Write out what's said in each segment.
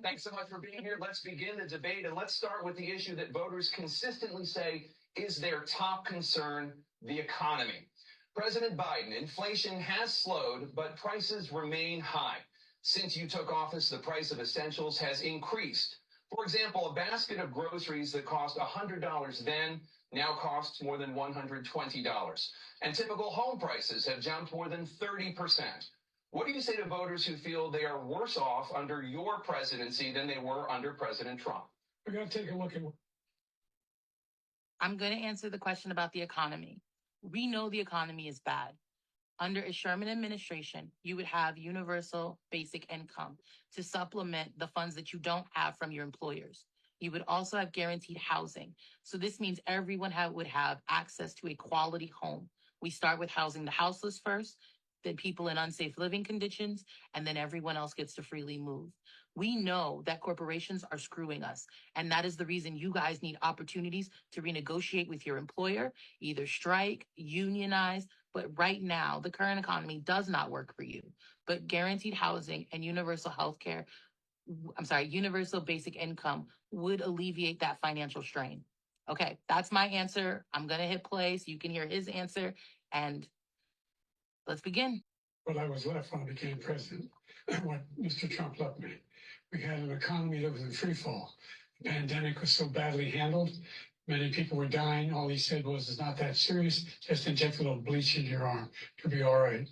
Thanks so much for being here. Let's begin the debate, and let's start with the issue that voters consistently say is their top concern, the economy. President Biden, inflation has slowed, but prices remain high. Since you took office, the price of essentials has increased. For example, a basket of groceries that cost $100 then now costs more than $120. And typical home prices have jumped more than 30%. What do you say to voters who feel they are worse off under your presidency than they were under President Trump? We're going to take a look at. I'm going to answer the question about the economy. We know the economy is bad. Under a Sherman administration, you would have universal basic income to supplement the funds that you don't have from your employers. You would also have guaranteed housing. So this means everyone would have access to a quality home. We start with housing the houseless first, then people in unsafe living conditions, and then everyone else gets to freely move. We know that corporations are screwing us, and that is the reason you guys need opportunities to renegotiate with your employer, either strike, unionize, but right now, the current economy does not work for you. But guaranteed housing and universal universal basic income would alleviate that financial strain. Okay, that's my answer. I'm going to hit play so you can hear his answer, and let's begin. Well, I was left when I became president, when Mr. Trump left me. We had an economy that was in free fall. The pandemic was so badly handled. Many people were dying. All he said was, it's not that serious. Just inject a little bleach into your arm. You'll be all right.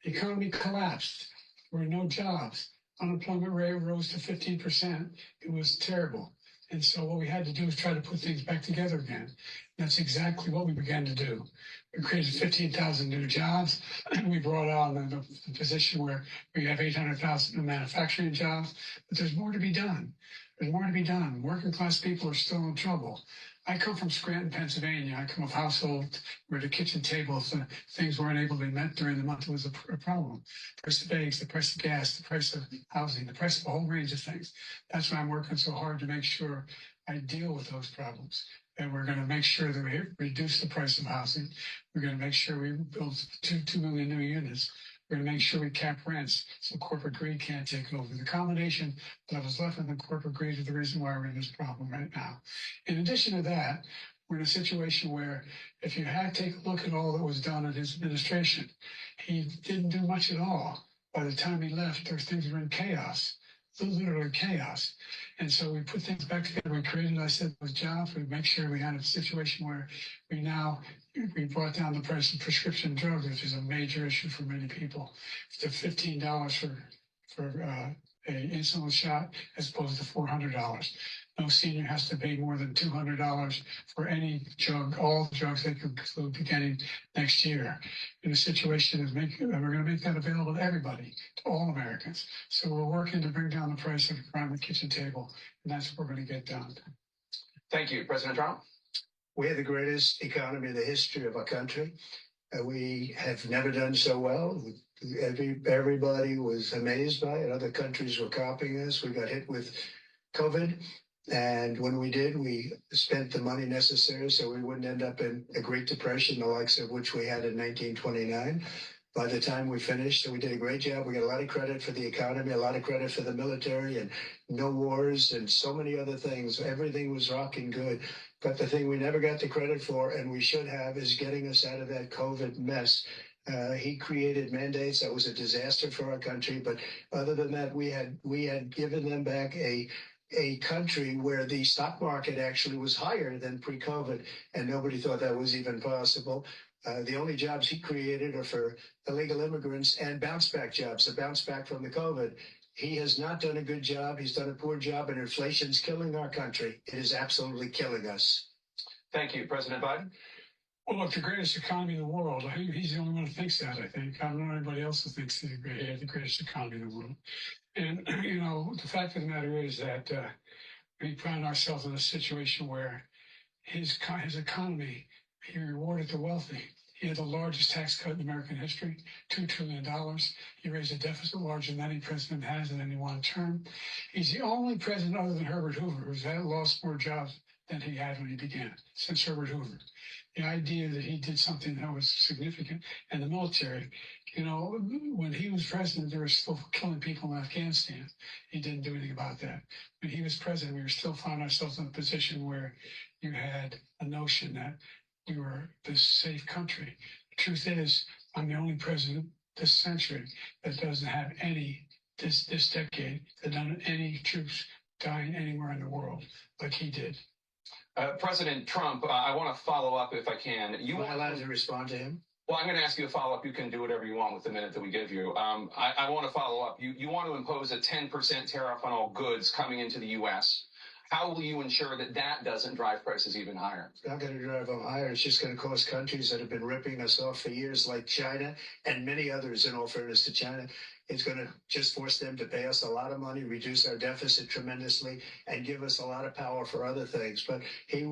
The economy collapsed. There were no jobs. Unemployment rate rose to 15%. It was terrible. And so what we had to do was try to put things back together again. That's exactly what we began to do. We created 15,000 new jobs. We brought on the position where we have 800,000 new manufacturing jobs. But there's more to be done. There's more to be done. Working class people are still in trouble. I come from Scranton, Pennsylvania. I come of household where the kitchen tables and things weren't able to be met during the month. It was a problem. The price of eggs, the price of gas, the price of housing, the price of a whole range of things. That's why I'm working so hard to make sure I deal with those problems. And we're going to make sure that we reduce the price of housing. We're going to make sure we build 2 million new units. We're going to make sure we cap rents so corporate greed can't take over. The combination that was left in the corporate greed is the reason why we're in this problem right now. In addition to that, we're in a situation where if you take a look at all that was done in his administration, he didn't do much at all. By the time he left, things were in chaos. Literally chaos. And so we put things back together. We created, I said, those jobs. We make sure we had a situation where we brought down the price of prescription drugs, which is a major issue for many people, to $15 for an insulin shot as opposed to $400. No senior has to pay more than $200 for any drug, all the drugs they can include beginning next year. In a situation of we're going to make that available to everybody, to all Americans. So we're working to bring down the price of around the kitchen table, and that's what we're going to get done. Thank you. President Trump? We have the greatest economy in the history of our country. We have never done so well. Everybody was amazed by it. Other countries were copying us. We got hit with COVID. And when we did, we spent the money necessary so we wouldn't end up in a Great Depression, the likes of which we had in 1929. By the time we finished, so we did a great job. We got a lot of credit for the economy, a lot of credit for the military, and no wars and so many other things. Everything was rocking good. But the thing we never got the credit for, and we should have, is getting us out of that COVID mess. He created mandates. That was a disaster for our country. But other than that, we had given them back a country where the stock market actually was higher than pre-COVID, and nobody thought that was even possible. The only jobs he created are for illegal immigrants and bounce back jobs, a bounce back from the COVID. He has not done a good job. He's done a poor job, and inflation's killing our country. It is absolutely killing us. Thank you. President Biden? Well, look, the greatest economy in the world. He's the only one who thinks that, I think. I don't know anybody else who thinks he's the greatest economy in the world. And, the fact of the matter is that we find ourselves in a situation where his economy, he rewarded the wealthy. He had the largest tax cut in American history, $2 trillion. He raised a deficit larger than any president has in any one term. He's the only president other than Herbert Hoover who's lost more jobs than he had when he began, since Herbert Hoover. The idea that he did something that was significant, and the military, when he was president, they were still killing people in Afghanistan. He didn't do anything about that. When he was president, we were still found ourselves in a position where you had a notion that we were this safe country. The truth is, I'm the only president this century that doesn't have this decade, that doesn't any troops dying anywhere in the world like he did. President Trump, I want to follow up if I can. You want allowed to respond to him? Well, I'm going to ask you a follow-up. You can do whatever you want with the minute that we give you. I want to follow up. You want to impose a 10% tariff on all goods coming into the U.S. How will you ensure that that doesn't drive prices even higher? It's not going to drive them higher. It's just going to cause countries that have been ripping us off for years, like China and many others, in all fairness to China. It's going to just force them to pay us a lot of money, reduce our deficit tremendously, and give us a lot of power for other things. But he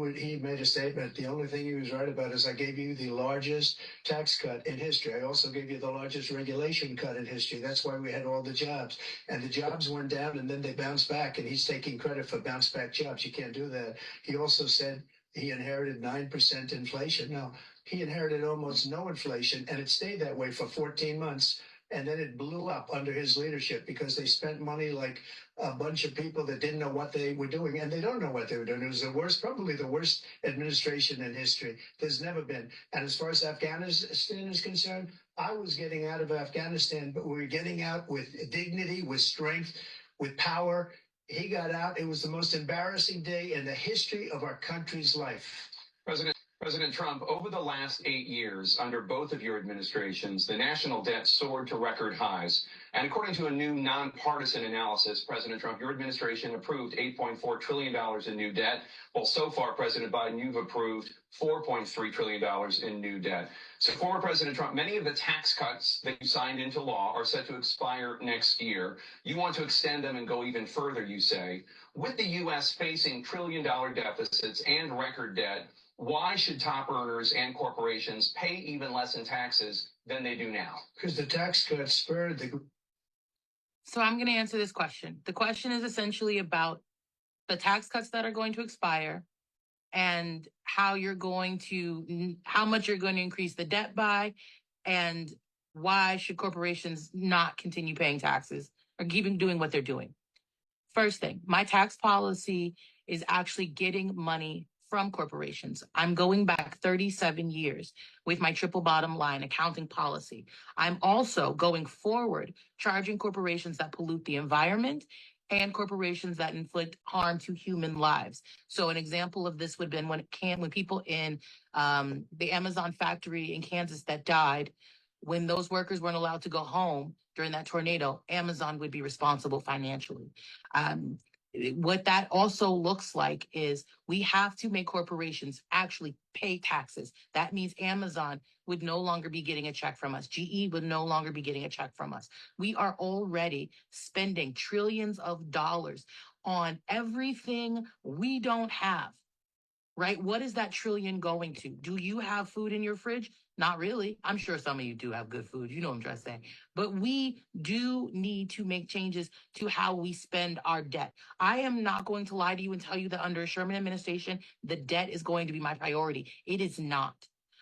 made a statement. The only thing he was right about is I gave you the largest tax cut in history. I also gave you the largest regulation cut in history. That's why we had all the jobs. And the jobs went down, and then they bounced back, and he's taking credit for bounce back jobs. You can't do that. He also said he inherited 9% inflation. Now, he inherited almost no inflation, and it stayed that way for 14 months. And then it blew up under his leadership because they spent money like a bunch of people that didn't know what they were doing. And they don't know what they were doing. It was probably the worst administration in history. There's never been. And as far as Afghanistan is concerned, I was getting out of Afghanistan, but we were getting out with dignity, with strength, with power. He got out. It was the most embarrassing day in the history of our country's life. President Trump, over the last 8 years, under both of your administrations, the national debt soared to record highs. And according to a new nonpartisan analysis, President Trump, your administration approved $8.4 trillion in new debt. Well, so far, President Biden, you've approved $4.3 trillion in new debt. So, former President Trump, many of the tax cuts that you signed into law are set to expire next year. You want to extend them and go even further, you say. With the U.S. facing trillion-dollar deficits and record debt, why should top earners and corporations pay even less in taxes than they do now? Because the tax cuts spurred the... So I'm going to answer this question. The question is essentially about the tax cuts that are going to expire and how much you're going to increase the debt by, and why should corporations not continue paying taxes or keep doing what they're doing. First thing, my tax policy is actually getting money from corporations. I'm going back 37 years with my triple bottom line accounting policy. I'm also going forward charging corporations that pollute the environment and corporations that inflict harm to human lives. So an example of this would have been when people in the Amazon factory in Kansas that died, when those workers weren't allowed to go home during that tornado, Amazon would be responsible financially. What that also looks like is we have to make corporations actually pay taxes. That means Amazon would no longer be getting a check from us. GE would no longer be getting a check from us. We are already spending trillions of dollars on everything we don't have, right? What is that trillion going to? Do you have food in your fridge? Not really. I'm sure some of you do have good food. You know what I'm trying to say. But we do need to make changes to how we spend our debt. I am not going to lie to you and tell you that under a Sherman administration, the debt is going to be my priority. It is not.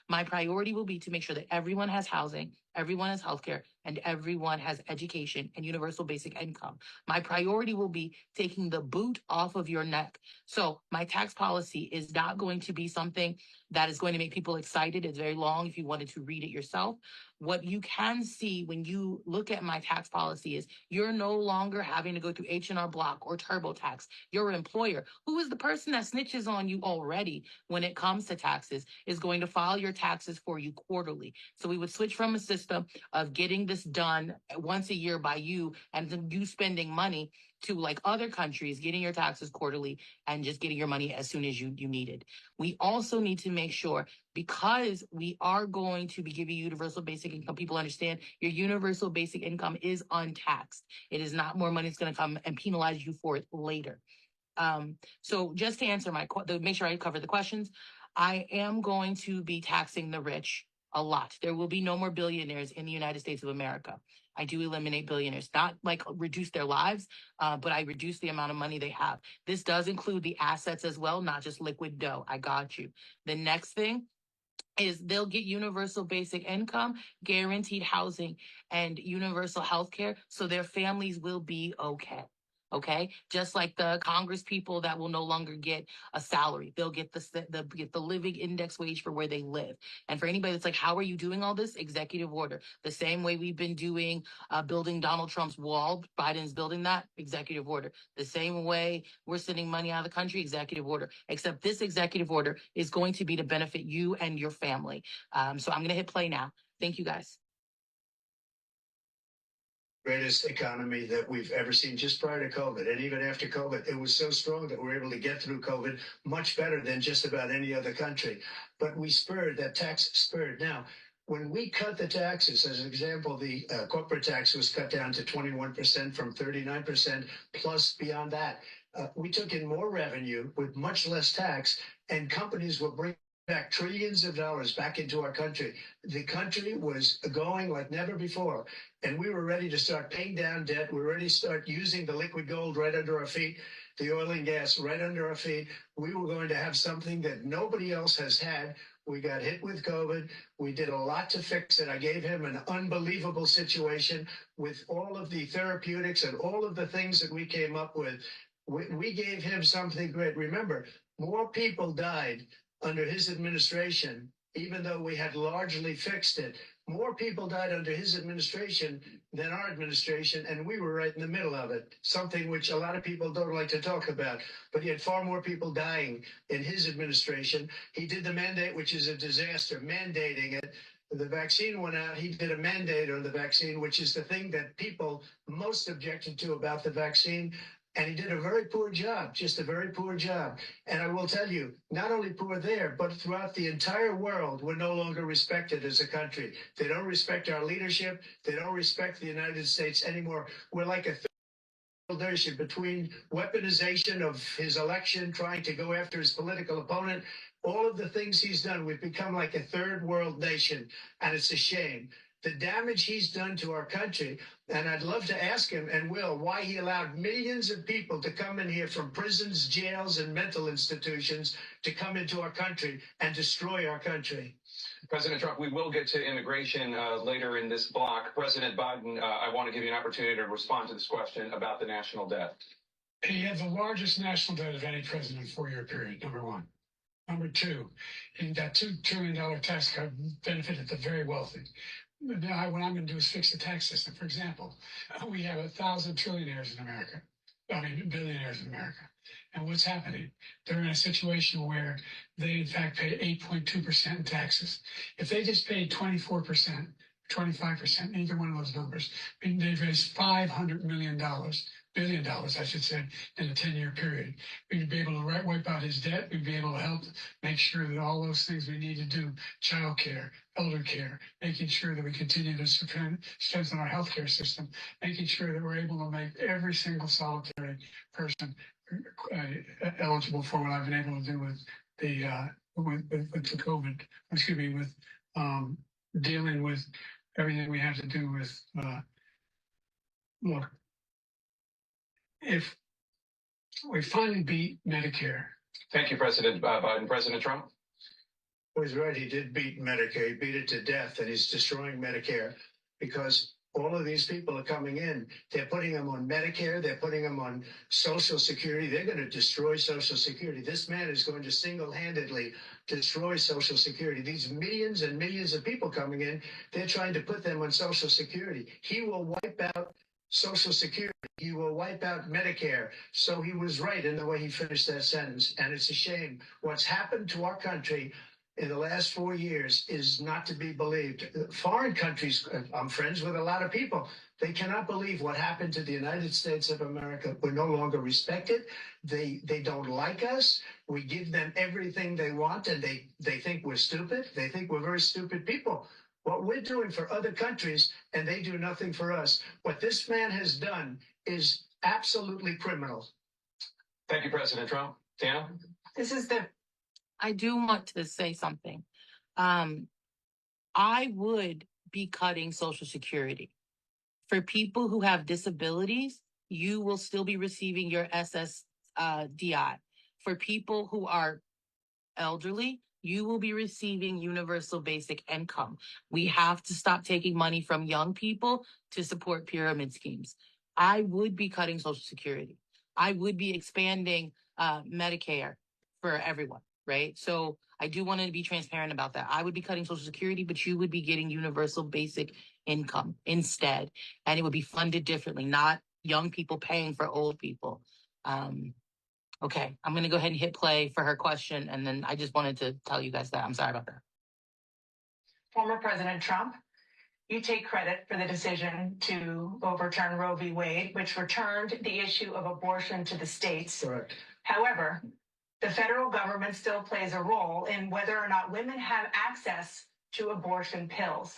My priority will be to make sure that everyone has housing, everyone has healthcare, and everyone has education and universal basic income. My priority will be taking the boot off of your neck. So my tax policy is not going to be something that is going to make people excited. It's very long if you wanted to read it yourself. What you can see when you look at my tax policy is you're no longer having to go through H&R Block or TurboTax. Your employer, who is the person that snitches on you already when it comes to taxes, is going to file your taxes for you quarterly. So we would switch from a system of getting this done once a year by you and then you spending money to, like other countries, getting your taxes quarterly and just getting your money as soon as you need it. We also need to make sure, because we are going to be giving universal basic income, people understand your universal basic income is untaxed. It is not more money that's going to come and penalize you for it later. So just to answer make sure I cover the questions, I am going to be taxing the rich. a lot. There will be no more billionaires in the United States of America. I do eliminate billionaires, not like reduce their lives, but I reduce the amount of money they have. This does include the assets as well, not just liquid dough. I got you. The next thing is they'll get universal basic income, guaranteed housing, and universal health care, so their families will be okay. Okay, just like the Congress people that will no longer get a salary, they'll get the living index wage for where they live. And for anybody that's like, how are you doing all this? Executive order. The same way we've been doing building Donald Trump's wall, Biden's building that, executive order. The same way we're sending money out of the country, executive order. Except this executive order is going to be to benefit you and your family. So I'm going to hit play now. Thank you guys. Greatest economy that we've ever seen just prior to COVID. And even after COVID, it was so strong that we were able to get through COVID much better than just about any other country. But we spurred, that tax spurred. Now, when we cut the taxes, as an example, the corporate tax was cut down to 21% from 39%, plus beyond that. We took in more revenue with much less tax, and companies were bringing back trillions of dollars back into our country. The country was going like never before, and we were ready to start paying down debt. We were ready to start using the liquid gold right under our feet, the oil and gas right under our feet. We were going to have something that nobody else has had. We got hit with COVID. We did a lot to fix it. I gave him an unbelievable situation with all of the therapeutics and all of the things that we came up with. We gave him something great. Remember, more people died under his administration, even though we had largely fixed it. More people died under his administration than our administration, and we were right in the middle of it, something which a lot of people don't like to talk about. But he had far more people dying in his administration. He did the mandate, which is a disaster, mandating it. The vaccine went out. He did a mandate on the vaccine, which is the thing that people most objected to about the vaccine. And he did a very poor job, just a very poor job. And I will tell you, not only poor there, but throughout the entire world, we're no longer respected as a country. They don't respect our leadership. They don't respect the United States anymore. We're like a leadership between weaponization of his election, trying to go after his political opponent, all of the things he's done. We've become like a third world nation, and it's a shame. The damage he's done to our country, and I'd love to ask him, and will, why he allowed millions of people to come in here from prisons, jails, and mental institutions to come into our country and destroy our country. President Trump, we will get to immigration later in this block. President Biden, I want to give you an opportunity to respond to this question about the national debt. He had the largest national debt of any president in a 4-year period, number one. Number two, that $2 trillion tax cut benefited the very wealthy. Now, what I'm going to do is fix the tax system. For example, we have 1,000 trillionaires in America. Billionaires in America. And what's happening? They're in a situation where they, in fact, pay 8.2% in taxes. If they just paid 24%, 25%, either one of those numbers, they've raised $500 million, billion dollars, I should say, in a 10-year period. We'd be able to wipe out his debt. We'd be able to help make sure that all those things we need to do, child care, elder care, making sure that we continue to strengthen our healthcare system, making sure that we're able to make every single solitary person eligible for what I've been able to do with the COVID, with dealing with everything we have to do with, look, if we finally beat Medicare. Thank you, President Biden. President Trump? He's right. He did beat Medicare. He beat it to death, and he's destroying Medicare because all of these people are coming in. They're putting them on Medicare. They're putting them on Social Security. They're going to destroy Social Security. This man is going to single-handedly destroy Social Security. These millions and millions of people coming in, they're trying to put them on Social Security. He will wipe out Social Security. He will wipe out Medicare. So he was right in the way he finished that sentence. And it's a shame. What's happened to our country in the last 4 years is not to be believed. Foreign countries, I'm friends with a lot of people. They cannot believe what happened to the United States of America. We're no longer respected. They don't like us. We give them everything they want, and they think we're stupid. They think we're very stupid people. What we're doing for other countries, and they do nothing for us. What this man has done is absolutely criminal. Thank you, President Trump. Dana? I do want to say something. I would be cutting Social Security. For people who have disabilities, you will still be receiving your SSDI. For people who are elderly, you will be receiving universal basic income. We have to stop taking money from young people to support pyramid schemes. I would be cutting Social Security. I would be expanding Medicare for everyone, right? So I do want to be transparent about that. I would be cutting Social Security, but you would be getting universal basic income instead. And it would be funded differently, not young people paying for old people. Okay, I'm going to go ahead and hit play for her question. And then I just wanted to tell you guys that. I'm sorry about that. Former President Trump, you take credit for the decision to overturn Roe v. Wade, which returned the issue of abortion to the states. Correct. However, the federal government still plays a role in whether or not women have access to abortion pills.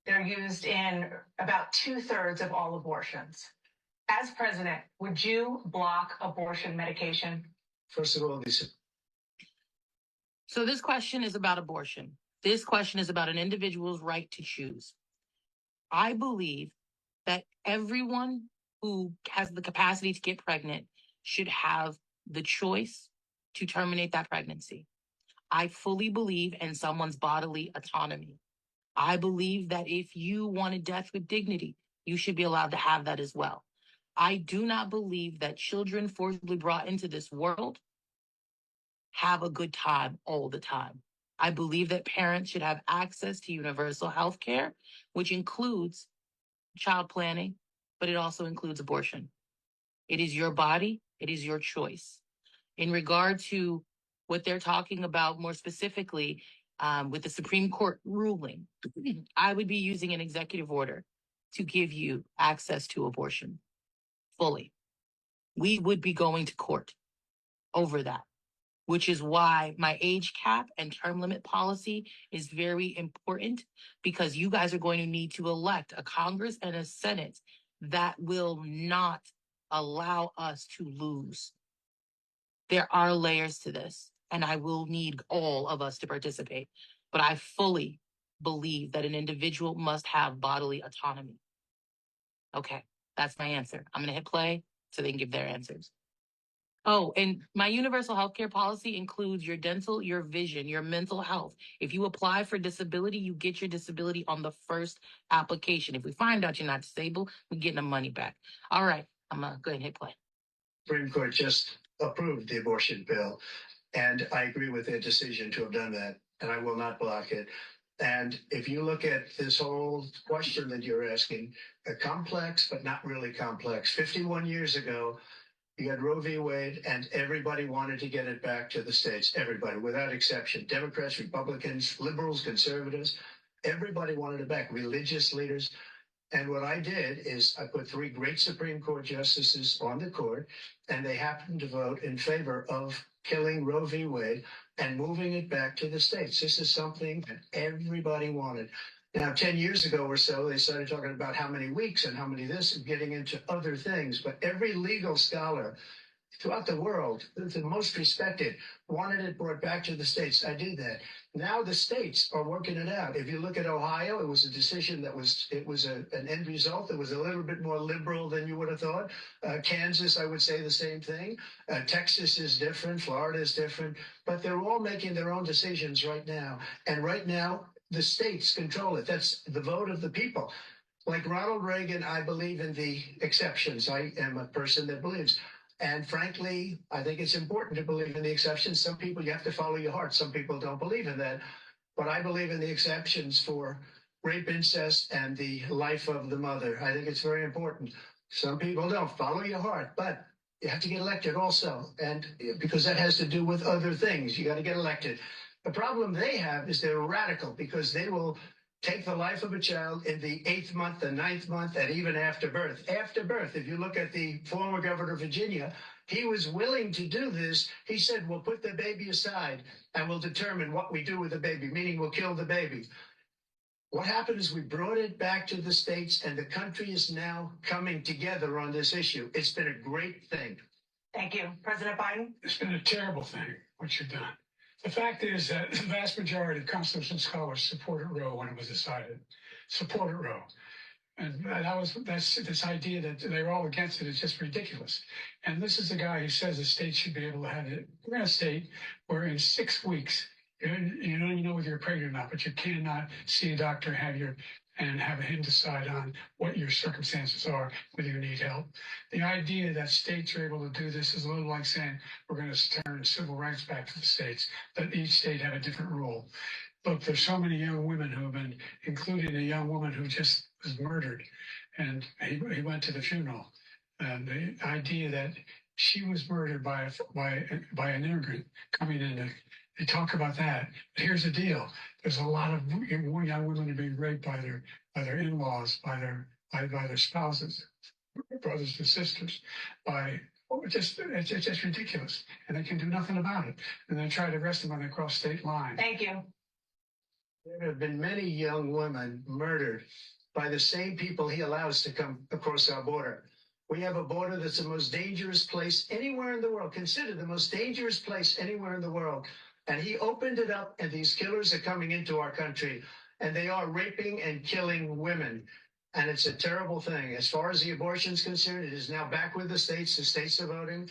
They're used in about 2/3 of all abortions. As president, would you block abortion medication? First of all, So this question is about abortion. This question is about an individual's right to choose. I believe that everyone who has the capacity to get pregnant should have the choice to terminate that pregnancy. I fully believe in someone's bodily autonomy. I believe that if you wanted death with dignity, you should be allowed to have that as well. I do not believe that children forcibly brought into this world have a good time all the time. I believe that parents should have access to universal health care, which includes child planning, but it also includes abortion. It is your body, it is your choice. In regard to what they're talking about more specifically with the Supreme Court ruling, I would be using an executive order to give you access to abortion fully. We would be going to court over that, which is why my age cap and term limit policy is very important, because you guys are going to need to elect a Congress and a Senate that will not allow us to lose. There are layers to this, and I will need all of us to participate. But I fully believe that an individual must have bodily autonomy. Okay, that's my answer. I'm going to hit play so they can give their answers. Oh, and my universal healthcare policy includes your dental, your vision, your mental health. If you apply for disability, you get your disability on the first application. If we find out you're not disabled, we're getting the money back. All right, I'm going to go ahead and hit play. Supreme Court just approved the abortion bill, and I agree with their decision to have done that, and I will not block it. And if you look at this whole question that you're asking, complex, but not really complex. 51 years ago, you had Roe v. Wade, and everybody wanted to get it back to the states. Everybody, without exception. Democrats, Republicans, liberals, conservatives, everybody wanted it back. Religious leaders. And what I did is I put 3 great Supreme Court justices on the court, and they happened to vote in favor of killing Roe v. Wade and moving it back to the states. This is something that everybody wanted. Now, 10 years ago or so, they started talking about how many weeks and how many this and getting into other things. But every legal scholar throughout the world, the most respected, wanted it brought back to the states. I did that. Now the states are working it out. If you look at Ohio, it was a decision that was an end result that was a little bit more liberal than you would have thought. Kansas, I would say the same thing. Texas is different. Florida is different. But they're all making their own decisions right now. And right now, the states control it. That's the vote of the people. Like Ronald Reagan, I believe in the exceptions. I am a person that believes. And frankly, I think it's important to believe in the exceptions. Some people, you have to follow your heart. Some people don't believe in that. But I believe in the exceptions for rape, incest, and the life of the mother. I think it's very important. Some people don't follow your heart, but you have to get elected also. And because that has to do with other things, you got to get elected. The problem they have is they're radical, because they will take the life of a child in the 8th month, the 9th month, and even after birth. After birth, if you look at the former governor of Virginia, he was willing to do this. He said, we'll put the baby aside and we'll determine what we do with the baby, meaning we'll kill the baby. What happened is we brought it back to the states, and the country is now coming together on this issue. It's been a great thing. Thank you. President Biden? It's been a terrible thing, what you've done. The fact is that the vast majority of constitutional scholars supported Roe when it was decided. Supported Roe. And that's this idea that they're all against it is just ridiculous. And this is the guy who says the state should be able to have it. We're in a state where in 6 weeks, you don't even know whether you're pregnant or not, but you cannot see a doctor and have him decide on what your circumstances are, whether you need help. The idea that states are able to do this is a little like saying we're going to turn civil rights back to the states, that each state have a different rule. Look, there's so many young women who have been, including a young woman who just was murdered, and he went to the funeral. And the idea that she was murdered by an immigrant coming in, they talk about that. But here's the deal: there's a lot of young women are being raped by their in-laws, by their spouses, brothers and sisters, it's just ridiculous, and they can do nothing about it. And they try to arrest them when they cross state lines. Thank you. There have been many young women murdered by the same people he allows to come across our border. We have a border that's the most dangerous place anywhere in the world, considered the most dangerous place anywhere in the world. And he opened it up, and these killers are coming into our country, and they are raping and killing women. And it's a terrible thing. As far as the abortion is concerned, it is now back with the states. The states are voting.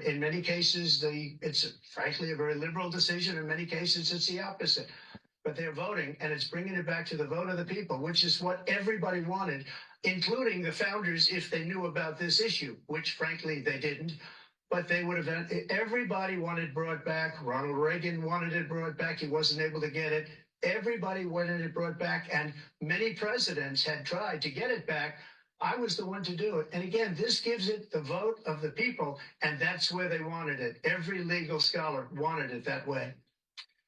In many cases, it's frankly a very liberal decision. In many cases, it's the opposite. But they're voting, and it's bringing it back to the vote of the people, which is what everybody wanted, including the founders, if they knew about this issue, which frankly they didn't. But they would have, everybody wanted it brought back. Ronald Reagan wanted it brought back. He wasn't able to get it. Everybody wanted it brought back, and many presidents had tried to get it back. I was the one to do it. And again, this gives it the vote of the people, and that's where they wanted it. Every legal scholar wanted it that way.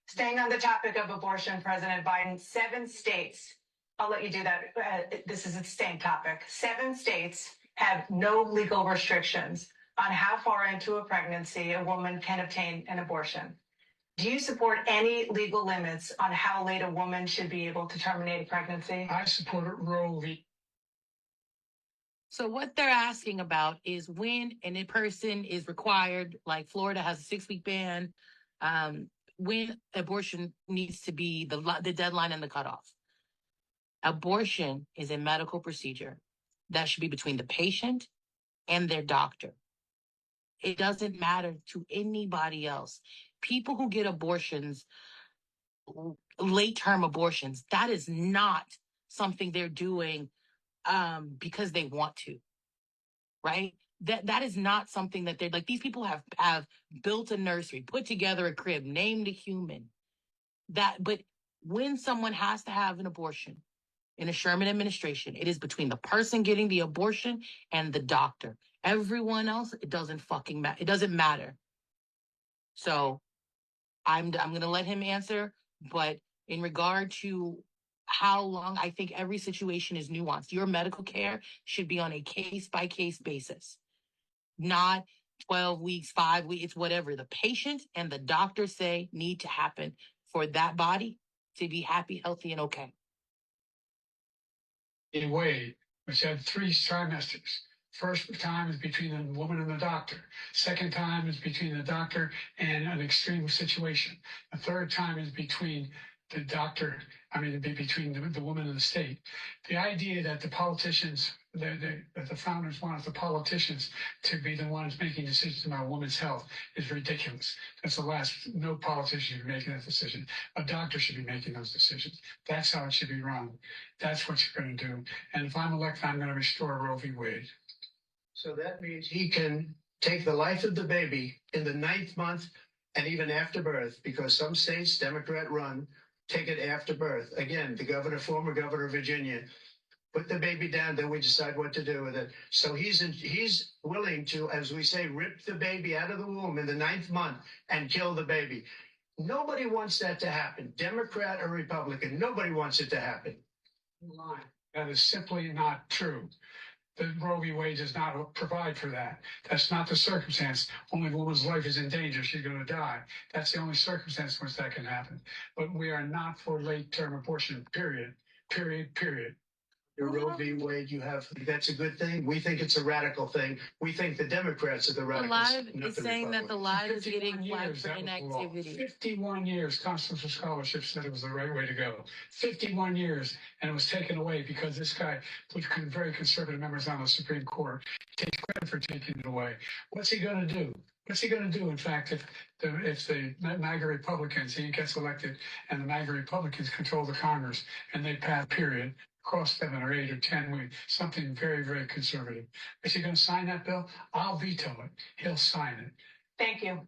Staying on the topic of abortion, President Biden, 7 states, I'll let you do that. This is the same topic. 7 states have no legal restrictions on how far into a pregnancy a woman can obtain an abortion. Do you support any legal limits on how late a woman should be able to terminate a pregnancy? I support Roe v. So what they're asking about is when a person is required, like Florida has a 6-week ban, when abortion needs to be the deadline and the cutoff. Abortion is a medical procedure that should be between the patient and their doctor. It doesn't matter to anybody else. People who get abortions, late-term abortions, that is not something they're doing because they want to, right? That is not something that they're like. These people have built a nursery, put together a crib, named a human. But when someone has to have an abortion in a Sherman administration, it is between the person getting the abortion and the doctor. Everyone else, it doesn't fucking matter. It doesn't matter. So I'm gonna let him answer, but in regard to how long, I think every situation is nuanced. Your medical care should be on a case-by-case basis. Not 12 weeks, 5 weeks, it's whatever the patient and the doctor say need to happen for that body to be happy, healthy, and okay. In Wade, which had 3 trimesters. First time is between the woman and the doctor. Second time is between the doctor and an extreme situation. The third time is between the doctor, between the woman and the state. The idea that the politicians, that the founders wanted the politicians to be the ones making decisions about women's health is ridiculous. That's the last, no politician should be making that decision. A doctor should be making those decisions. That's how it should be run. That's what you're going to do. And if I'm elected, I'm going to restore Roe v. Wade. So that means he can take the life of the baby in the 9th month and even after birth, because some states, Democrat run, take it after birth. Again, the former governor of Virginia, put the baby down, then we decide what to do with it. So he's willing to, as we say, rip the baby out of the womb in the 9th month and kill the baby. Nobody wants that to happen, Democrat or Republican. Nobody wants it to happen. That is simply not true. The Roe v. Wade does not provide for that. That's not the circumstance. Only a woman's life is in danger. She's going to die. That's the only circumstance in which that can happen. But we are not for late-term abortion, period. Period, period. Your Roe v. Wade, that's a good thing. We think it's a radical thing. We think the Democrats are the The radicals. live not is the saying that the Republicans. live is 51 getting flagged years, for that was the law. inactivity. 51 years, Constitutional Scholarship said it was the right way to go. 51 years, and it was taken away because this guy put very conservative members on the Supreme Court. He takes credit for taking it away. What's he going to do? What's he going to do, in fact, if the MAGA Republicans, he gets elected, and the MAGA Republicans control the Congress, and they pass, period, across 7 or 8 or 10 weeks, something very, very conservative. Is he going to sign that bill? I'll veto it. He'll sign it. Thank you.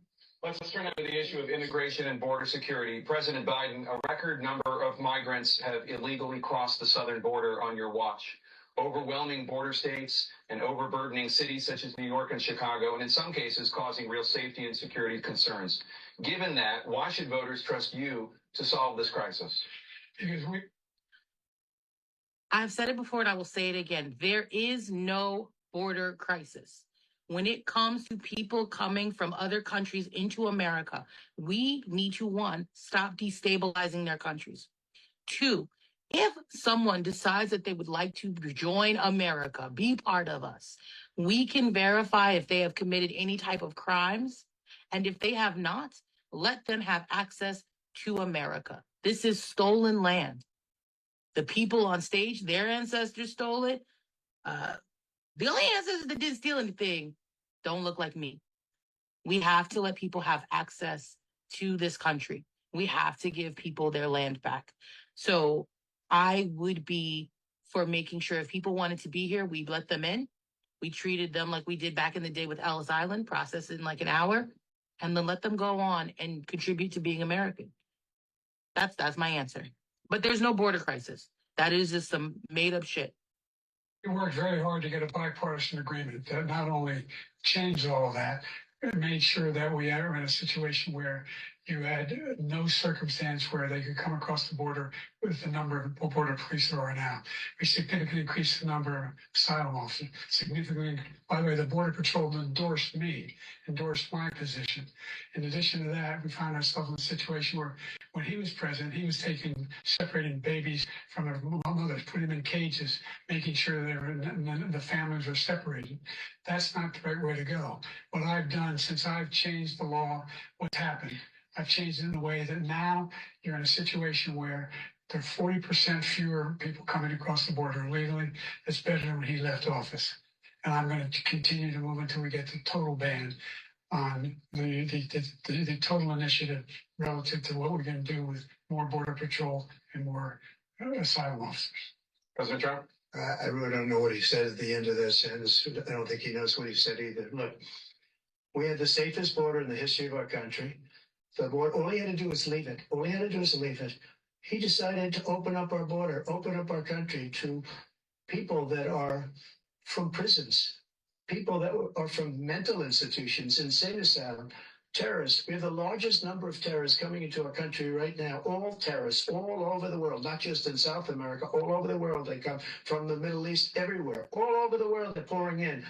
Let's turn now to the issue of immigration and border security. President Biden, a record number of migrants have illegally crossed the southern border on your watch. Overwhelming border states and overburdening cities such as New York and Chicago, and in some cases causing real safety and security concerns. Given that, why should voters trust you to solve this crisis? Because I've said it before and I will say it again. There is no border crisis. When it comes to people coming from other countries into America, we need to, 1, stop destabilizing their countries. 2, if someone decides that they would like to join America, be part of us, we can verify if they have committed any type of crimes. And if they have not, let them have access to America. This is stolen land. The people on stage, their ancestors stole it. The only ancestors that didn't steal anything don't look like me. We have to let people have access to this country. We have to give people their land back. So I would be for making sure if people wanted to be here, we'd let them in. We treated them like we did back in the day with Ellis Island, process it in like an hour, and then let them go on and contribute to being American. That's my answer. But there's no border crisis. That is just some made up shit. we worked very hard to get a bipartisan agreement that not only changed all of that, it made sure that we are in a situation where you had no circumstance where they could come across the border with the number of border police there are now. We significantly increased the number of asylum officers. Significantly, by the way, the Border Patrol endorsed my position. In addition to that, we found ourselves in a situation where when he was president, he was separating babies from their mothers, putting them in cages, making sure the families were separated. That's not the right way to go. What I've done since I've changed the law, what's happened? I've changed it in a way that now you're in a situation where there are 40% fewer people coming across the border illegally. It's better than when he left office. And I'm going to continue to move until we get the total ban on the total initiative relative to what we're going to do with more Border Patrol and more asylum officers. President Trump? I really don't know what he said at the end of that sentence. I don't think he knows what he said either. Look, we had the safest border in the history of our country. The border, all he had to do was leave it. All he had to do was leave it. He decided to open up our border, open up our country to people that are from prisons, people that are from mental institutions, insane asylum, terrorists. We have the largest number of terrorists coming into our country right now, all terrorists, all over the world, not just in South America, all over the world. They come from the Middle East, everywhere, all over the world, they're pouring in.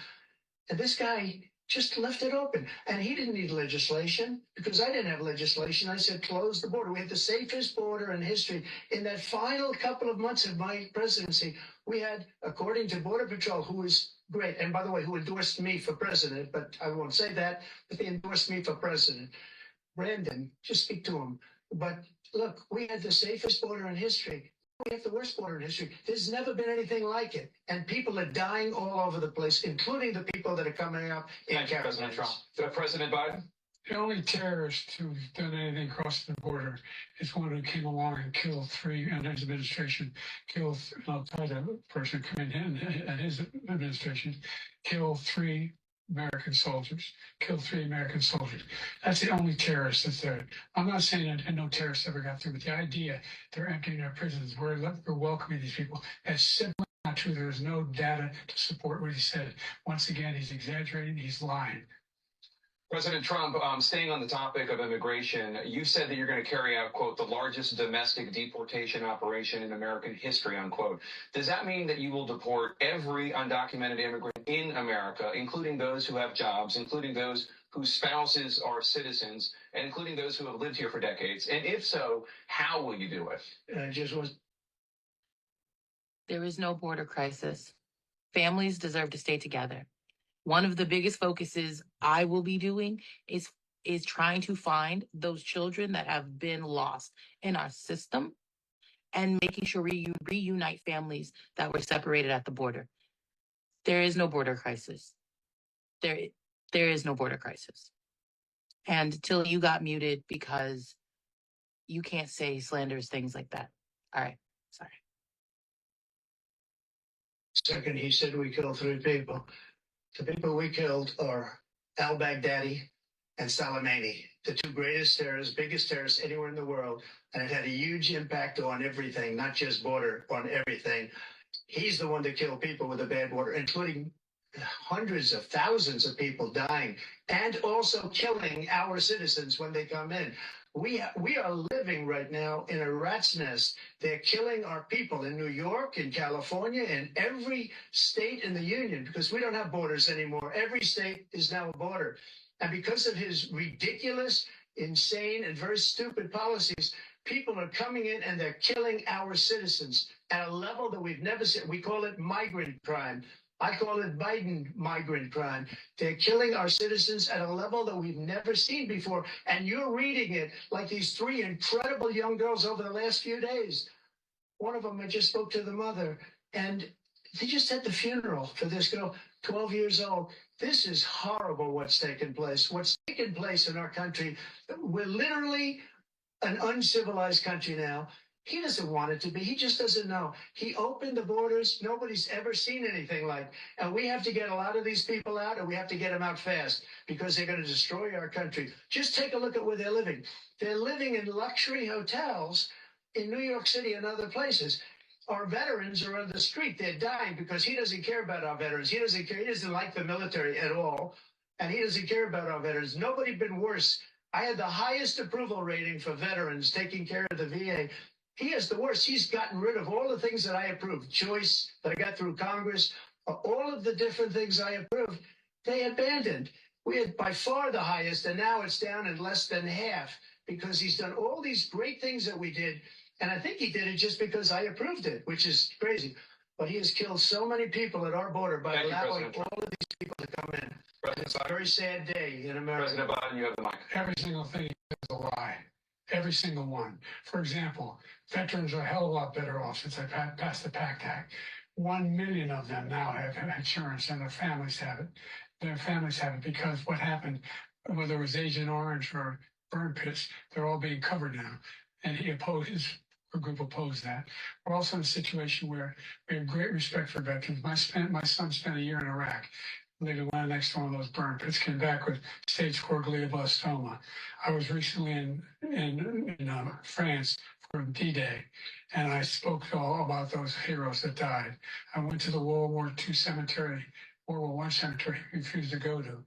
And this guy just left it open. And he didn't need legislation because I didn't have legislation. I said, close the border. We had the safest border in history. In that final couple of months of my presidency, we had, according to Border Patrol, who is great, and by the way, who endorsed me for president, but I won't say that, but they endorsed me for president. Brandon, just speak to him. But look, we had the safest border in history. We have the worst border in history. There's never been anything like it. And people are dying all over the place, including the people that are coming up in Thank you, President Trump. President Biden? The only terrorist who's done anything across the border is one who came along and killed 3, and his administration killed an Al-Qaeda person coming in, and his administration killed 3 American soldiers, That's the only terrorist that's there. I'm not saying that no terrorists ever got through, but the idea they're emptying our prisons, we're welcoming these people, that's simply not true. There's no data to support what he said. Once again, he's exaggerating, he's lying. President Trump, staying on the topic of immigration, you said that you're going to carry out, quote, the largest domestic deportation operation in American history, unquote. Does that mean that you will deport every undocumented immigrant in America, including those who have jobs, including those whose spouses are citizens, and including those who have lived here for decades? And if so, how will you do it? I just was There is no border crisis. Families deserve to stay together. One of the biggest focuses I will be doing is trying to find those children that have been lost in our system and making sure we reunite families that were separated at the border. There is no border crisis. There, there is no border crisis. And Till, you got muted because you can't say slanderous things like that. All right, sorry. Second, he said we killed 3 people. The people we killed are al-Baghdadi and Soleimani, the 2 greatest terrorists, biggest terrorists anywhere in the world. And it had a huge impact on everything, not just border, on everything. He's the one that killed people with a bad border, including hundreds of thousands of people dying and also killing our citizens when they come in. We are living right now in a rat's nest. They're killing our people in New York, in California, in every state in the union, because we don't have borders anymore. Every state is now a border. And because of his ridiculous, insane, and very stupid policies, people are coming in and they're killing our citizens at a level that we've never seen. We call it migrant crime. I call it Biden migrant crime. They're killing our citizens at a level that we've never seen before. And you're reading it like these 3 incredible young girls over the last few days. One of them, I just spoke to the mother, and they just had the funeral for this girl, 12 years old. This is horrible what's taken place. What's taken place in our country, we're literally an uncivilized country now. He doesn't want it to be. He just doesn't know. He opened the borders. Nobody's ever seen anything like. And we have to get a lot of these people out, and we have to get them out fast because they're going to destroy our country. Just take a look at where they're living. They're living in luxury hotels in New York City and other places. Our veterans are on the street. They're dying because he doesn't care about our veterans. He doesn't care. He doesn't like the military at all. And he doesn't care about our veterans. Nobody been worse. I had the highest approval rating for veterans taking care of the VA. He has the worst. He's gotten rid of all the things that I approved, choice that I got through Congress, all of the different things I approved, they abandoned. We had by far the highest, and now it's down in less than half because he's done all these great things that we did. And I think he did it just because I approved it, which is crazy. But he has killed so many people at our border by allowing all of these people to come in. It's a very sad day in America. President Biden, you have the mic. Every single thing is a lie. Every single one. For example, veterans are a hell of a lot better off since I passed the PACT Act. 1 million of them now have insurance, and their families have it. Their families have it because what happened, whether it was Agent Orange or burn pits, they're all being covered now. And he opposed, our group opposed that. We're also in a situation where we have great respect for veterans. My son spent a year in Iraq. Living right next to one of those burn pits, came back with stage 4 glioblastoma. I was recently in France for D-Day, and I spoke all about those heroes that died. I went to the World War II cemetery, World War I cemetery he refused to go to.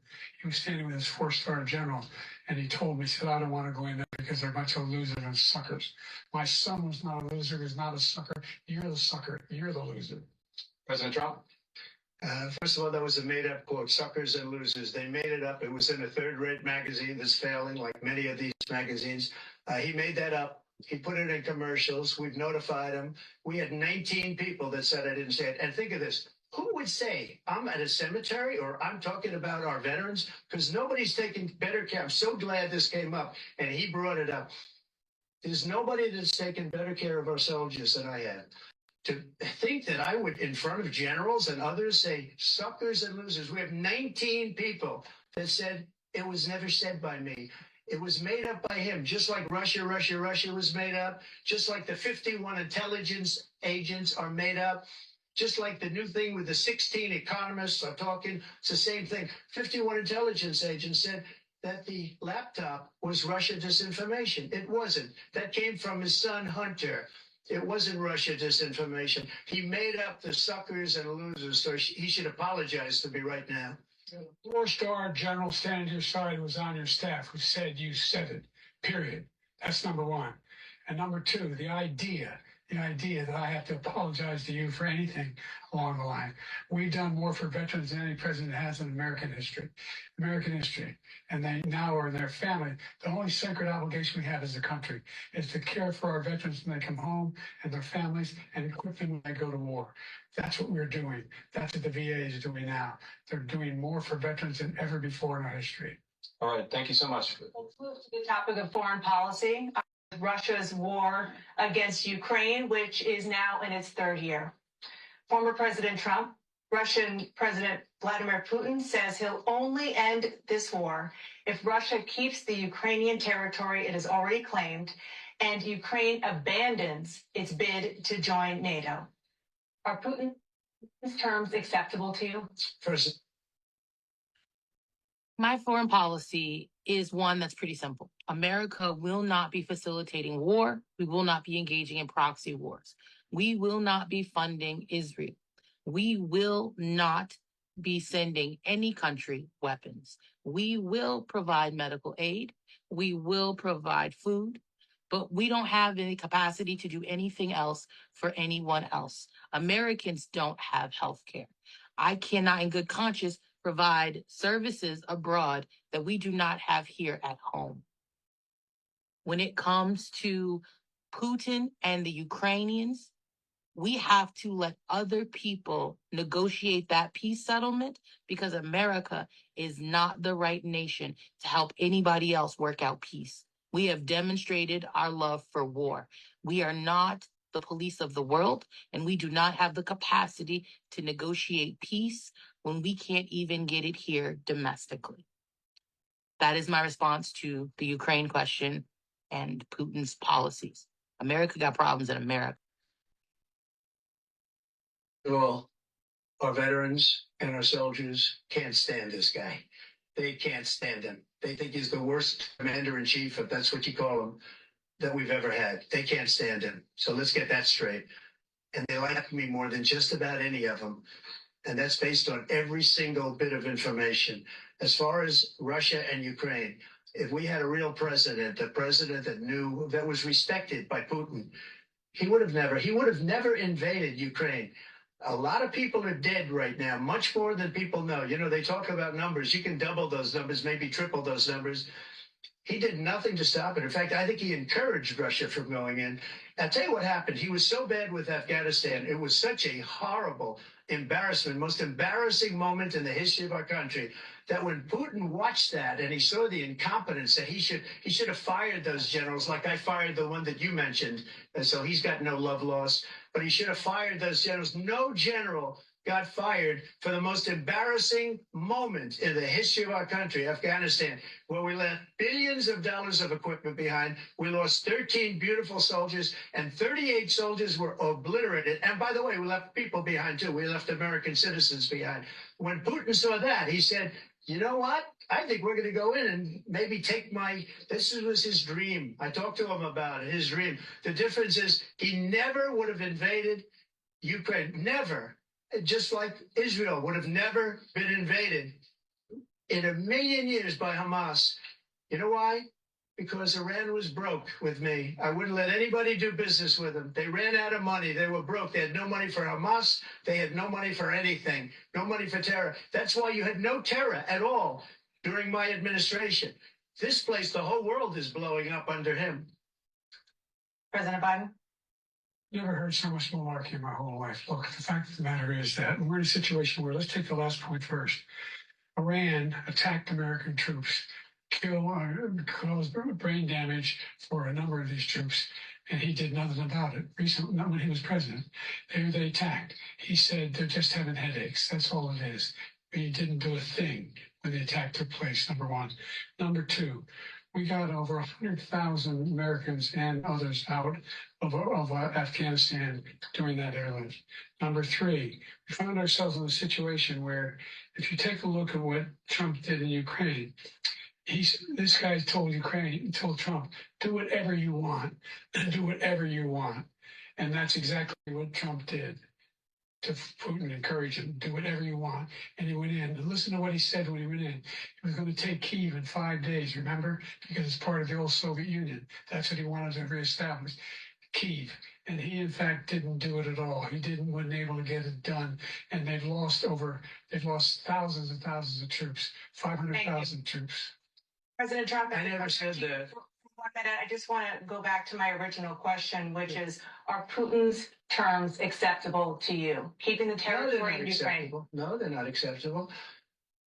He was standing with his 4-star general, and he told me, he said, I don't want to go in there because they're a bunch of losers and suckers. My son was not a loser, was not a sucker. You're the sucker. You're the loser. President Trump. First of all, that was a made-up quote, suckers and losers. They made it up. It was in a third-rate magazine that's failing, like many of these magazines. He made that up. He put it in commercials. We've notified him. We had 19 people that said I didn't say it. And think of this. Who would say I'm at a cemetery or I'm talking about our veterans? Because nobody's taking better care. I'm so glad this came up, and he brought it up. There's nobody that's taken better care of our soldiers than I have. To think that I would, in front of generals and others, say suckers and losers. We have 19 people that said it was never said by me. It was made up by him, just like Russia was made up, just like the 51 intelligence agents are made up, just like the new thing with the 16 economists are talking. It's the same thing. 51 intelligence agents said that the laptop was Russia disinformation. It wasn't. That came from his son, Hunter. It wasn't Russia disinformation. He made up the suckers and losers, so he should apologize to me right now. The 4-star general standing to your side was on your staff who said you said it, period. That's number one. And number two, the idea the idea that I have to apologize to you for anything along the line. We've done more for veterans than any president has in American history. American history. And they now are in their family. The only sacred obligation we have as a country is to care for our veterans when they come home and their families and equip them when they go to war. That's what we're doing. That's what the VA is doing now. They're doing more for veterans than ever before in our history. All right. Thank you so much. Let's move to the topic of foreign policy. Russia's war against Ukraine, which is now in its third year. Former President Trump, Russian President Vladimir Putin says he'll only end this war if Russia keeps the Ukrainian territory it has already claimed and Ukraine abandons its bid to join NATO. Are Putin's terms acceptable to you? First, My foreign policy is one that's pretty simple. America will not be facilitating war. We will not be engaging in proxy wars. We will not be funding Israel. We will not be sending any country weapons. We will provide medical aid. We will provide food, but we don't have any capacity to do anything else for anyone else. Americans don't have health care. I cannot, in good conscience, provide services abroad that we do not have here at home. When it comes to Putin and the Ukrainians, we have to let other people negotiate that peace settlement because America is not the right nation to help anybody else work out peace. We have demonstrated our love for war. We are not the police of the world, and we do not have the capacity to negotiate peace when we can't even get it here domestically. That is my response to the Ukraine question and Putin's policies. America got problems in America. all, our veterans and our soldiers can't stand this guy. They can't stand him. They think he's the worst commander in chief, if that's what you call him, that we've ever had. They can't stand him. So let's get that straight. And they like me more than just about any of them. And that's based on every single bit of information. As far as Russia and Ukraine, if we had a real president, a president that knew, that was respected by Putin, he would have never invaded Ukraine. A lot of people are dead right now, much more than people know. You know, they talk about numbers. You can double those numbers, maybe triple those numbers. He did nothing to stop it. In fact, I think he encouraged Russia from going in. I'll tell you what happened. He was so bad with Afghanistan. It was such a horrible embarrassment, most embarrassing moment in the history of our country, that when Putin watched that and he saw the incompetence, that he should have fired those generals, like I fired the one that you mentioned. And so he's got no love lost, but he should have fired those generals. No general got fired for the most embarrassing moment in the history of our country, Afghanistan, where we left billions of dollars of equipment behind. We lost 13 beautiful soldiers, and 38 soldiers were obliterated. And by the way, we left people behind too. We left American citizens behind. When Putin saw that, he said, you know what? I think we're going to go in and maybe take this was his dream. I talked to him about it, his dream. The difference is he never would have invaded Ukraine, never. Just like Israel would have never been invaded in a million years by Hamas. You know why? Because Iran was broke with me. I wouldn't let anybody do business with them. They ran out of money. They were broke. They had no money for Hamas. They had no money for anything. No money for terror. That's why you had no terror at all during my administration. This place, the whole world is blowing up under him. President Biden? Never heard so much malarkey in my whole life. Look, the fact of the matter is that we're in a situation where, let's take the last point first. Iran attacked American troops, caused brain damage for a number of these troops, and he did nothing about it. Recently, not when he was president, they attacked. He said they're just having headaches. That's all it is. But he didn't do a thing when the attack took place, number one. Number two, we got over 100,000 Americans and others out of Afghanistan during that airlift. Number three, we found ourselves in a situation where, if you take a look at what Trump did in Ukraine, this guy told Trump, do whatever you want, do whatever you want. And that's exactly what Trump did to Putin, encourage him, do whatever you want. And he went in. And listen to what he said when he went in. He was going to take Kyiv in 5 days, remember? Because it's part of the old Soviet Union. That's what he wanted to reestablish. Kyiv, and he in fact didn't do it at all. He wasn't able to get it done, and they've lost thousands and thousands of troops, 500,000 troops. President Trump, I never said that. For 1 minute, I just want to go back to my original question, which is, are Putin's terms acceptable to you? Keeping the territory in Ukraine. No, they're not acceptable.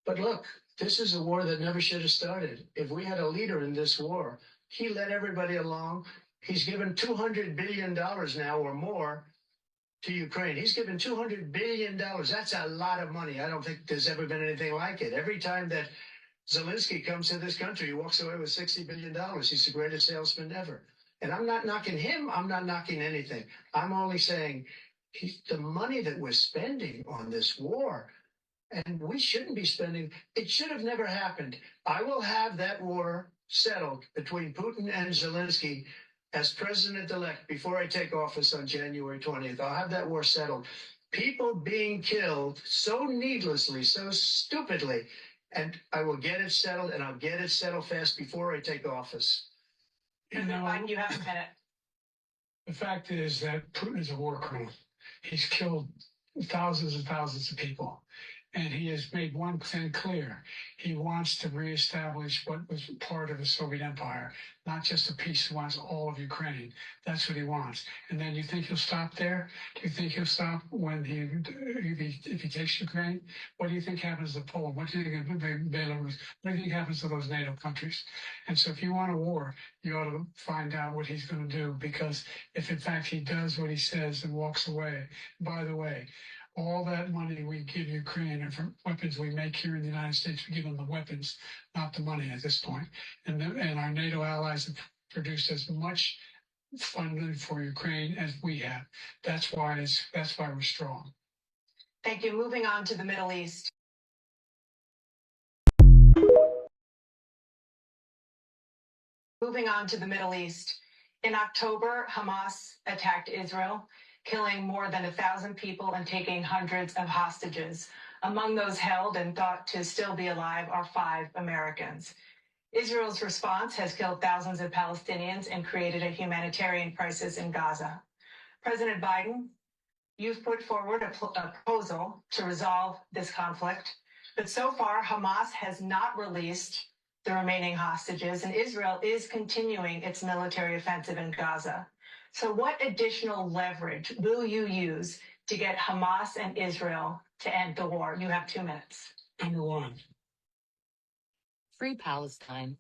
But look, this is a war that never should have started. If we had a leader in this war, he led everybody along. He's given $200 billion now or more to Ukraine. He's given $200 billion. That's a lot of money. I don't think there's ever been anything like it. Every time that Zelensky comes to this country, he walks away with $60 billion. He's the greatest salesman ever. And I'm not knocking him. I'm not knocking anything. I'm only saying the money that we're spending on this war, and we shouldn't be spending, it should have never happened. I will have that war settled between Putin and Zelensky as president-elect before I take office on January 20th. I'll have that war settled. People being killed so needlessly, so stupidly, and I will get it settled, and I'll get it settled fast before I take office. You know, You have a minute. the fact is that Putin is a war criminal. He's killed thousands and thousands of people. And he has made one thing clear. He wants to reestablish what was part of the Soviet Empire, not just a piece. He wants all of Ukraine. That's what he wants. And then you think he'll stop there? Do you think he'll stop when if he takes Ukraine? What do you think happens to Poland? What do you think happens to Belarus? What do you think happens to those NATO countries? And so if you want a war, you ought to find out what he's going to do, because if in fact he does what he says and walks away, by the way, all that money we give Ukraine and from weapons we make here in the United States, we give them the weapons, not the money at this point. And our NATO allies have produced as much funding for Ukraine as we have. That's why we're strong. Thank you. Moving on to the Middle East. In October, Hamas attacked Israel, killing more than 1,000 people and taking hundreds of hostages. Among those held and thought to still be alive are 5 Americans. Israel's response has killed thousands of Palestinians and created a humanitarian crisis in Gaza. President Biden, you've put forward a proposal to resolve this conflict, but so far Hamas has not released the remaining hostages, and Israel is continuing its military offensive in Gaza. So what additional leverage will you use to get Hamas and Israel to end the war? You have 2 minutes. Number one, Free Palestine.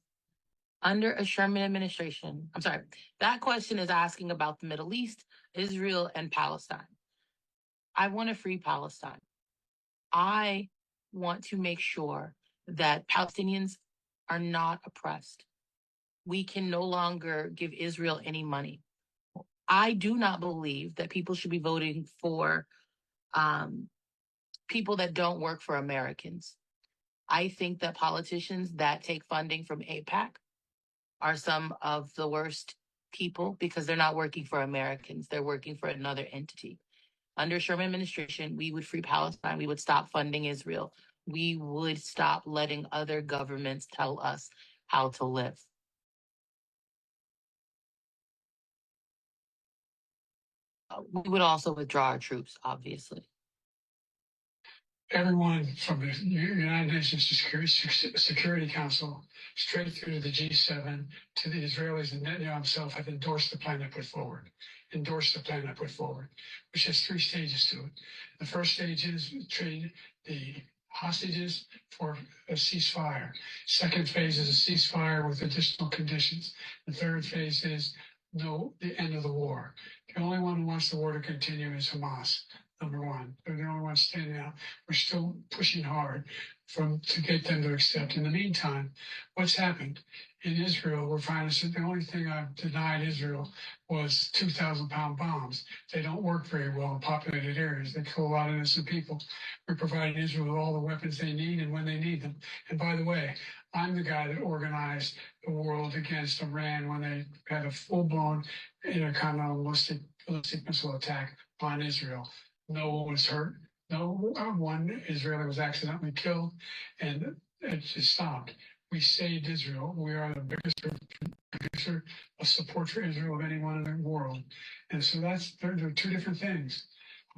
Under a Sherman administration, I'm sorry, that question is asking about the Middle East, Israel, and Palestine. I want to free Palestine. I want to make sure that Palestinians are not oppressed. We can no longer give Israel any money. I do not believe that people should be voting for people that don't work for Americans. I think that politicians that take funding from AIPAC are some of the worst people because they're not working for Americans. They're working for another entity. Under Sherman administration, we would free Palestine. We would stop funding Israel. We would stop letting other governments tell us how to live. We would also withdraw our troops, obviously. everyone from the United Nations Security Council straight through to the G7 to the Israelis and Netanyahu himself have endorsed the plan I put forward. Which has 3 stages to it. The first stage is trade the hostages for a ceasefire. Second phase is a ceasefire with additional conditions. The third phase is the end of the war. The only one who wants the war to continue is Hamas. Number one, they're the only ones standing out. We're still pushing hard to get them to accept. In the meantime, what's happened in Israel? We're finding that the only thing I've denied Israel was 2,000-pound bombs. They don't work very well in populated areas. They kill a lot of innocent people. We're providing Israel with all the weapons they need and when they need them. And by the way, I'm the guy that organized the world against Iran when they had a full-blown intercontinental ballistic missile attack on Israel. No one was hurt. No one Israeli was accidentally killed, and it just stopped. We saved Israel. We are the biggest producer of support for Israel of anyone in the world. And so there are two different things.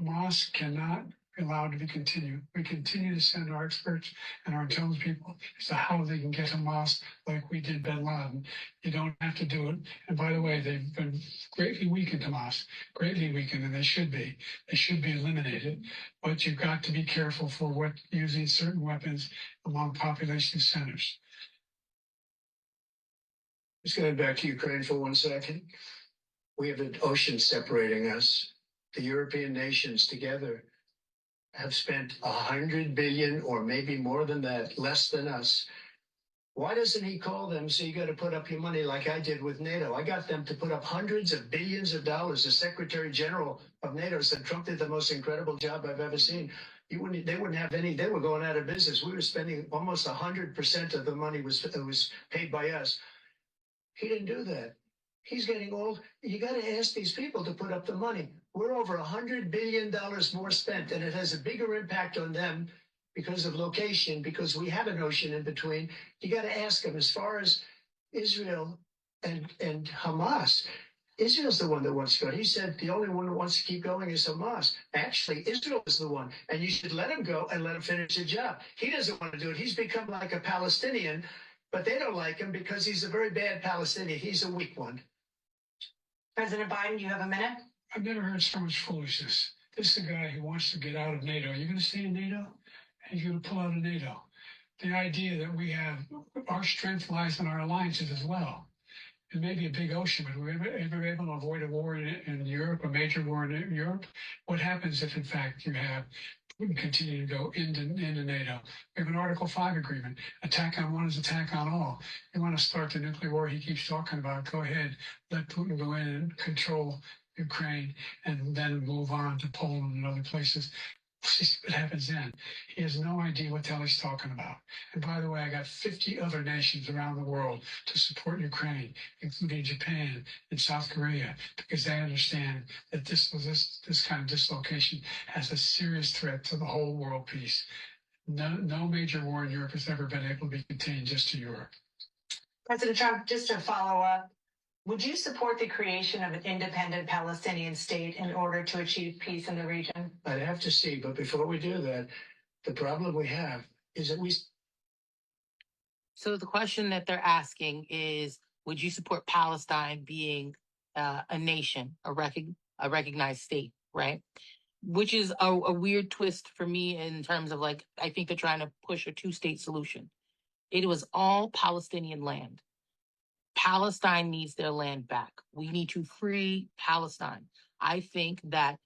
Hamas cannot be allowed to be continued. We continue to send our experts and our intelligence people as to how they can get Hamas like we did bin Laden. You don't have to do it. And by the way, they've been greatly weakened, Hamas, greatly weakened, and they should be. They should be eliminated. But you've got to be careful for using certain weapons among population centers. Just going back to Ukraine for 1 second. We have an ocean separating us. The European nations together have spent 100 billion, or maybe more than that, less than us. Why doesn't he call them? So you got to put up your money like I did with NATO. I got them to put up hundreds of billions of dollars. The Secretary General of NATO said Trump did the most incredible job I've ever seen. They wouldn't have any. They were going out of business. We were spending almost 100% of the money was paid by us. He didn't do that. He's getting old. You got to ask these people to put up the money. We're over $100 billion more spent, and it has a bigger impact on them because of location, because we have an ocean in between. You got to ask them, as far as Israel and Hamas, Israel's the one that wants to go. He said the only one who wants to keep going is Hamas. Actually, Israel is the one, and you should let him go and let him finish the job. He doesn't want to do it. He's become like a Palestinian, but they don't like him because he's a very bad Palestinian. He's a weak one. President Biden, you have a minute. I've never heard so much foolishness. This is a guy who wants to get out of NATO. Are you going to stay in NATO? And you're going to pull out of NATO. The idea that we have our strength lies in our alliances as well. It may be a big ocean, but we're ever able to avoid a war in Europe, a major war in Europe. What happens if, in fact, you have Putin continue to go into NATO? We have an Article 5 agreement. Attack on one is attack on all. You want to start the nuclear war he keeps talking about, go ahead. Let Putin go in and control Ukraine and then move on to Poland and other places. See what happens then. He has no idea what the hell he's talking about. And by the way, I got 50 other nations around the world to support Ukraine, including Japan and South Korea, because they understand that this kind of dislocation has a serious threat to the whole world peace. No major war in Europe has ever been able to be contained just to Europe. President Trump, just to follow up, would you support the creation of an independent Palestinian state in order to achieve peace in the region? I'd have to see, but before we do that, the problem we have is that we... So the question that they're asking is, would you support Palestine being a nation, a recognized state, right? Which is a weird twist for me in terms of, like, I think they're trying to push a two-state solution. It was all Palestinian land. Palestine needs their land back. We need to free Palestine. I think that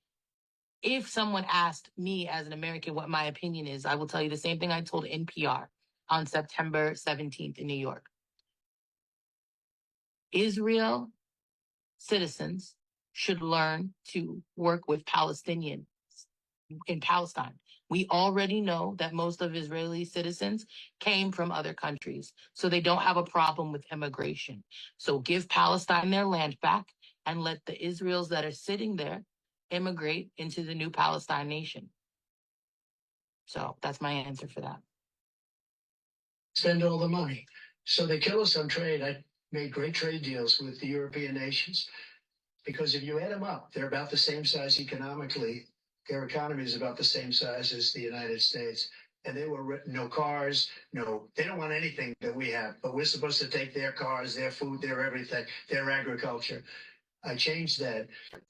if someone asked me as an American what my opinion is, I will tell you the same thing I told NPR on September 17th in New York. Israel citizens should learn to work with Palestinians in Palestine. We already know that most of Israeli citizens came from other countries, so they don't have a problem with immigration. So give Palestine their land back and let the Israelis that are sitting there immigrate into the new Palestine nation. So that's my answer for that. Spend all the money. So they kill us on trade. I made great trade deals with the European nations because if you add them up, they're about the same size economically. Their economy is about the same size as the United States. And they were no cars, they don't want anything that we have, but we're supposed to take their cars, their food, their everything, their agriculture. I changed that.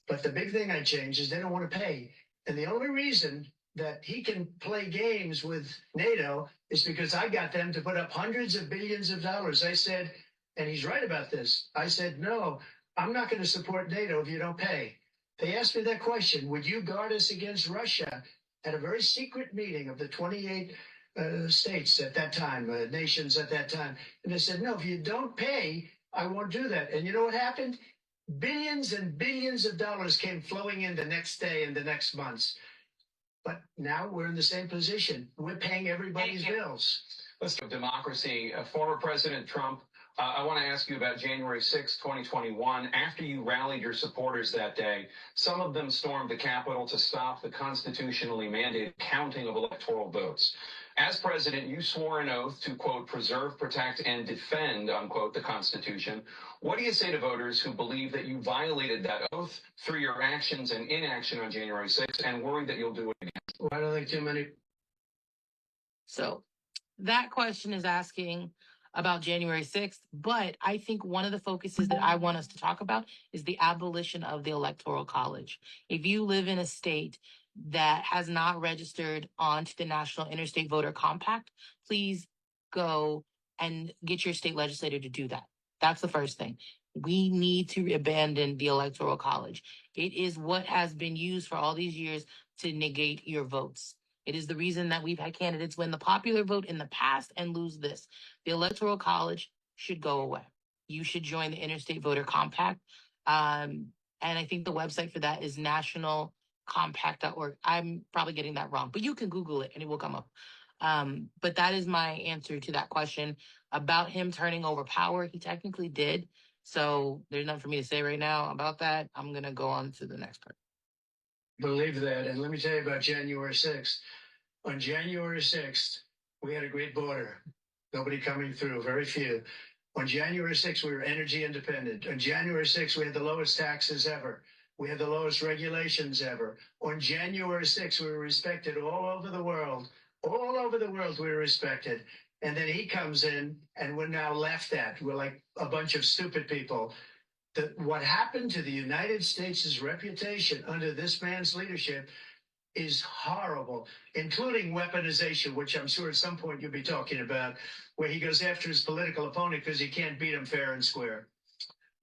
But the big thing I changed is they don't want to pay. And the only reason that he can play games with NATO is because I got them to put up hundreds of billions of dollars. I said, and he's right about this, I said, no, I'm not going to support NATO if you don't pay. They asked me that question, would you guard us against Russia, at a very secret meeting of the 28 states at that time, nations at that time. And they said, no, if you don't pay, I won't do that. And you know what happened? Billions and billions of dollars came flowing in the next day and the next months. But now we're in the same position. We're paying everybody's bills. Let's talk democracy. Former President Trump I want to ask you about January 6, 2021. After you rallied your supporters that day, some of them stormed the Capitol to stop the constitutionally mandated counting of electoral votes. As president, you swore an oath to, quote, preserve, protect, and defend, unquote, the Constitution. What do you say to voters who believe that you violated that oath through your actions and inaction on January 6th and worry that you'll do it again? Why don't think too many? So that question is asking about January 6th, but I think one of the focuses that I want us to talk about is the abolition of the Electoral College. If you live in a state that has not registered onto the National Interstate Voter Compact, please go and get your state legislator to do that. That's the first thing. We need to abandon the Electoral College. It is what has been used for all these years to negate your votes. It is the reason that we've had candidates win the popular vote in the past and lose this. The Electoral College should go away. You should join the Interstate Voter Compact. And I think the website for that is nationalcompact.org. I'm probably getting that wrong, but you can Google it and it will come up. But that is my answer to that question about him turning over power. He technically did. So there's nothing for me to say right now about that. I'm going to go on to the next part. Believe that. And let me tell you about January 6th. On January 6th, we had a great border. Nobody coming through, very few. On January 6th, we were energy independent. On January 6th, we had the lowest taxes ever. We had the lowest regulations ever. On January 6th, we were respected all over the world. All over the world, we were respected. And then he comes in, and we're now laughed at. We're like a bunch of stupid people. What happened to the United States' reputation under this man's leadership is horrible, including weaponization, which I'm sure at some point you'll be talking about, where he goes after his political opponent because he can't beat him fair and square.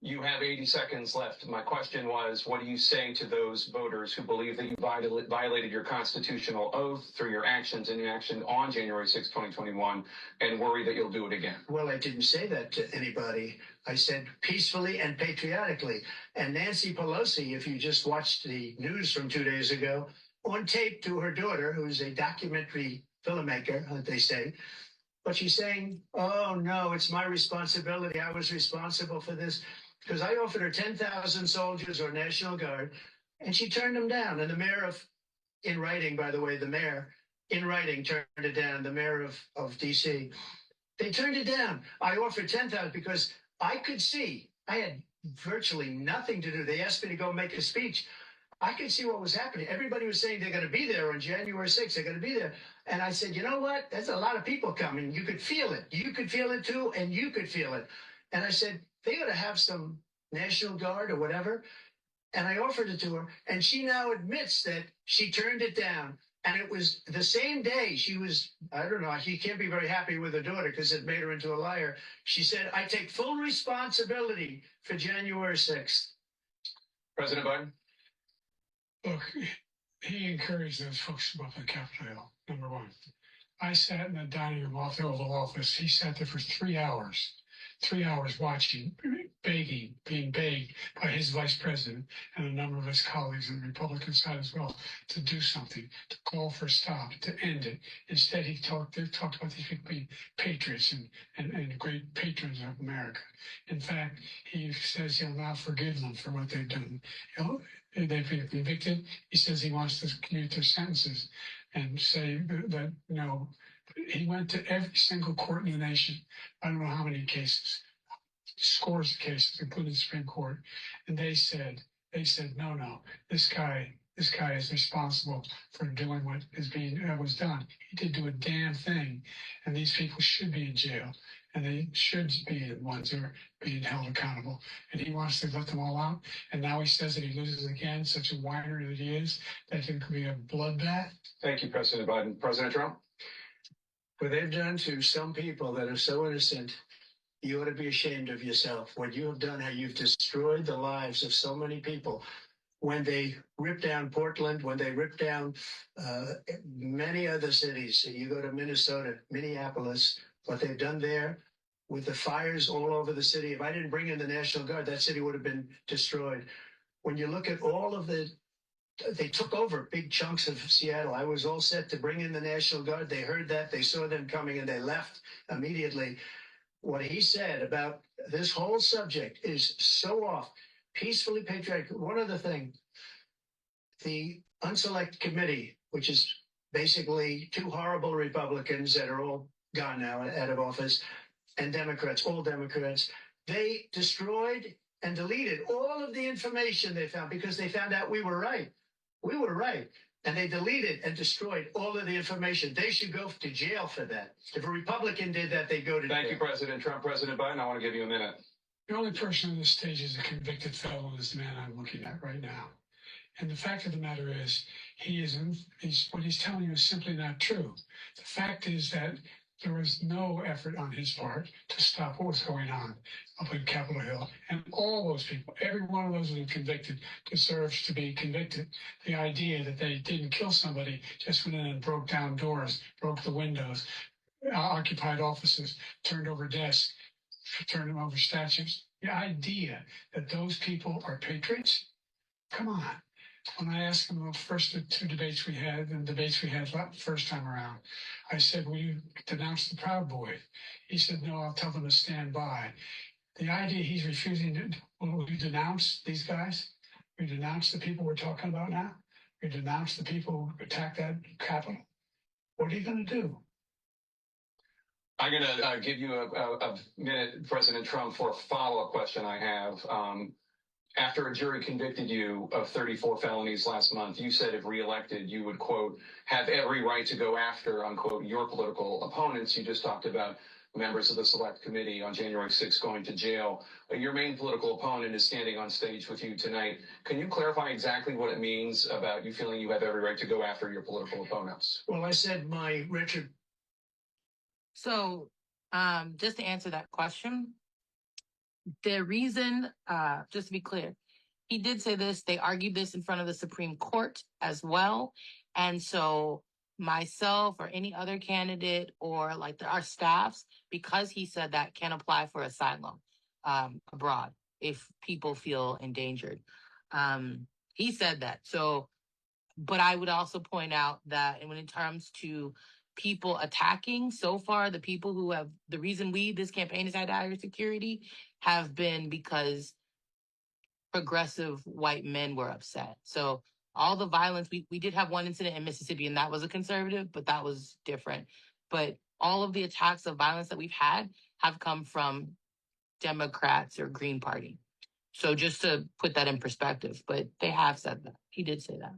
You have 80 seconds left. My question was, what do you say to those voters who believe that you violated your constitutional oath through your actions and inaction on January 6, 2021, and worry that you'll do it again? Well, I didn't say that to anybody. I said peacefully and patriotically. And Nancy Pelosi, if you just watched the news from 2 days ago, on tape to her daughter, who's a documentary filmmaker, they say, but she's saying, oh, no, it's my responsibility. I was responsible for this. Because I offered her 10,000 soldiers or National Guard, and she turned them down. And the mayor in writing, by the way, the mayor in writing turned it down, the mayor of D.C. They turned it down. I offered 10,000 because I could see I had virtually nothing to do. They asked me to go make a speech. I could see what was happening. Everybody was saying they're going to be there on January 6th. They're going to be there. And I said, you know what? There's a lot of people coming. You could feel it. You could feel it too, and you could feel it. And I said, they ought to have some National Guard or whatever. And I offered it to her. And she now admits that she turned it down. And it was the same day she was, I don't know, she can't be very happy with her daughter because it made her into a liar. She said, I take full responsibility for January 6th. President Biden? Look, he encouraged those folks to go up to the Capitol Hill, number one. I sat in the dining room off the Oval Office. He sat there for 3 hours. 3 hours watching, being begged by his vice president and a number of his colleagues on the Republican side as well to do something, to call for a stop, to end it. Instead, they talked about these people being patriots and great patrons of America. In fact, he says he'll now forgive them for what they've done. They've been convicted. He says he wants to commute their sentences and say that he went to every single court in the nation. I don't know how many cases, scores of cases, including the Supreme Court. And they said, no, this guy is responsible for doing what was done. He didn't do a damn thing. And these people should be in jail. And they should be the ones who are being held accountable. And he wants to let them all out. And now he says that he loses again, such a whiner that he is, that it could be a bloodbath. Thank you, President Biden. President Trump? What they've done to some people that are so innocent, you ought to be ashamed of yourself. What you have done, how you've destroyed the lives of so many people. When they ripped down Portland, when they ripped down many other cities, you go to Minnesota, Minneapolis, what they've done there with the fires all over the city. If I didn't bring in the National Guard, that city would have been destroyed. When you look at all of they took over big chunks of Seattle. I was all set to bring in the National Guard. They heard that. They saw them coming and they left immediately. what he said about this whole subject is so off. Peacefully patriotic. One other thing, the unselect committee, which is basically two horrible Republicans that are all gone now out of office, and Democrats, all Democrats, they destroyed and deleted all of the information they found because they found out we were right. We were right. And they deleted and destroyed all of the information. They should go to jail for that. If a Republican did that, they'd go to jail. Thank you, President Trump. President Biden, I want to give you a minute. The only person on this stage is a convicted felon is the man I'm looking at right now. And the fact of the matter is, what he's telling you is simply not true. The fact is that there was no effort on his part to stop what was going on up in Capitol Hill. And all those people, every one of those who were convicted, deserves to be convicted. The idea that they didn't kill somebody, just went in and broke down doors, broke the windows, occupied offices, turned over desks, turned over statues. The idea that those people are patriots? Come on. When I asked him the first two debates we had, and debates we had the first time around, I said, will you denounce the Proud Boys? He said, no, I'll tell them to stand by. The idea he's refusing to, will you denounce these guys? Will you denounce the people we're talking about now? Will you denounce the people who attacked that Capitol? What are you going to do? I'm going to give you a minute, President Trump, for a follow-up question I have. After a jury convicted you of 34 felonies last month, you said if reelected, you would, quote, have every right to go after, unquote, your political opponents. You just talked about members of the select committee on January 6th going to jail. Your main political opponent is standing on stage with you tonight. Can you clarify exactly what it means about you feeling you have every right to go after your political opponents? Well, I said my Richard. So just to answer that question, the reason, just to be clear, he did say this, they argued this in front of the Supreme Court as well. And so myself or any other candidate or like our staffs, because he said that, can apply for asylum abroad if people feel endangered. He said that. So, but I would also point out that when it comes to people attacking, so far, the people who have, the reason this campaign has had higher security have been because progressive white men were upset. So all the violence, we did have one incident in Mississippi, and that was a conservative, but that was different. But all of the attacks of violence that we've had have come from Democrats or Green Party. So just to put that in perspective, but they have said that. He did say that.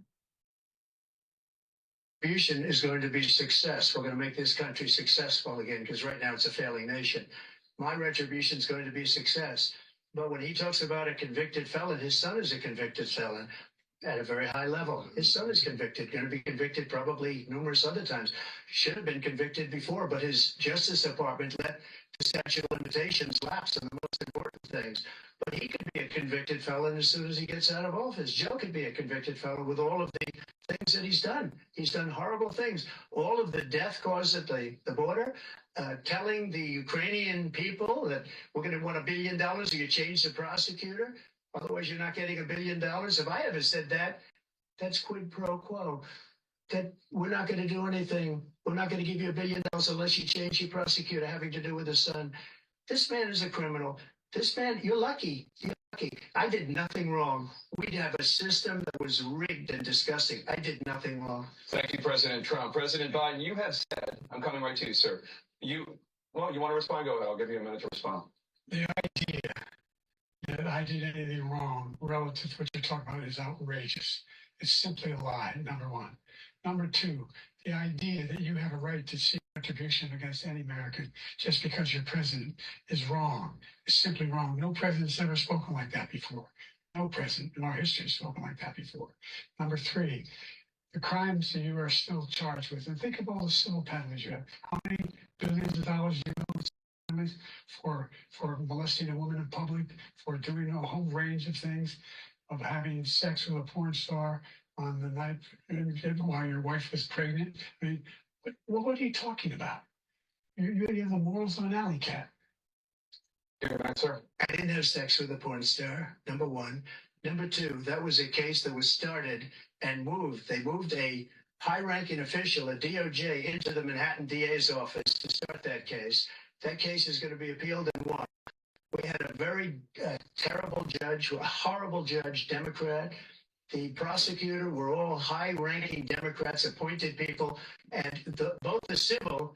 Retribution is going to be success. We're going to make this country successful again, because right now it's a failing nation. My retribution is going to be success. But when he talks about a convicted felon, his son is a convicted felon at a very high level. His son is convicted, going to be convicted probably numerous other times. Should have been convicted before, but his Justice Department let the statute of limitations lapse on the most important things. But he could be a convicted felon as soon as he gets out of office. Joe could be a convicted felon with all of the things that he's done. He's done horrible things. All of the death caused at the border, telling the Ukrainian people that we're going to want $1 billion if you change the prosecutor. Otherwise, you're not getting $1 billion. If I ever said that, that's quid pro quo. That we're not going to do anything. We're not going to give you $1 billion unless you change your prosecutor having to do with his son. This man is a criminal. This man, you're lucky. You're lucky. I did nothing wrong. We'd have a system that was rigged and disgusting. I did nothing wrong. Thank you, President Trump. President Biden, you have said, I'm coming right to you, sir. You want to respond? Go ahead. I'll give you a minute to respond. The idea that I did anything wrong relative to what you're talking about is outrageous. It's simply a lie, number one. Number two, the idea that you have a right to seek retribution against any American just because you're president is wrong. It's simply wrong. No president's ever spoken like that before. No president in our history has spoken like that before. Number three, the crimes that you are still charged with, and think of all the civil penalties you have. How many billions of dollars do you know for molesting a woman in public, for doing a whole range of things, of having sex with a porn star on the night while your wife was pregnant? I mean, what are you talking about? You have the morals of an alley cat. Your answer? I didn't have sex with a porn star, number one. Number two, that was a case that was started and moved. They moved a high-ranking official at DOJ into the Manhattan DA's office to start that case. That case is going to be appealed and won. We had a very terrible judge, a horrible judge, Democrat. The prosecutor were all high-ranking Democrats, appointed people, and both the civil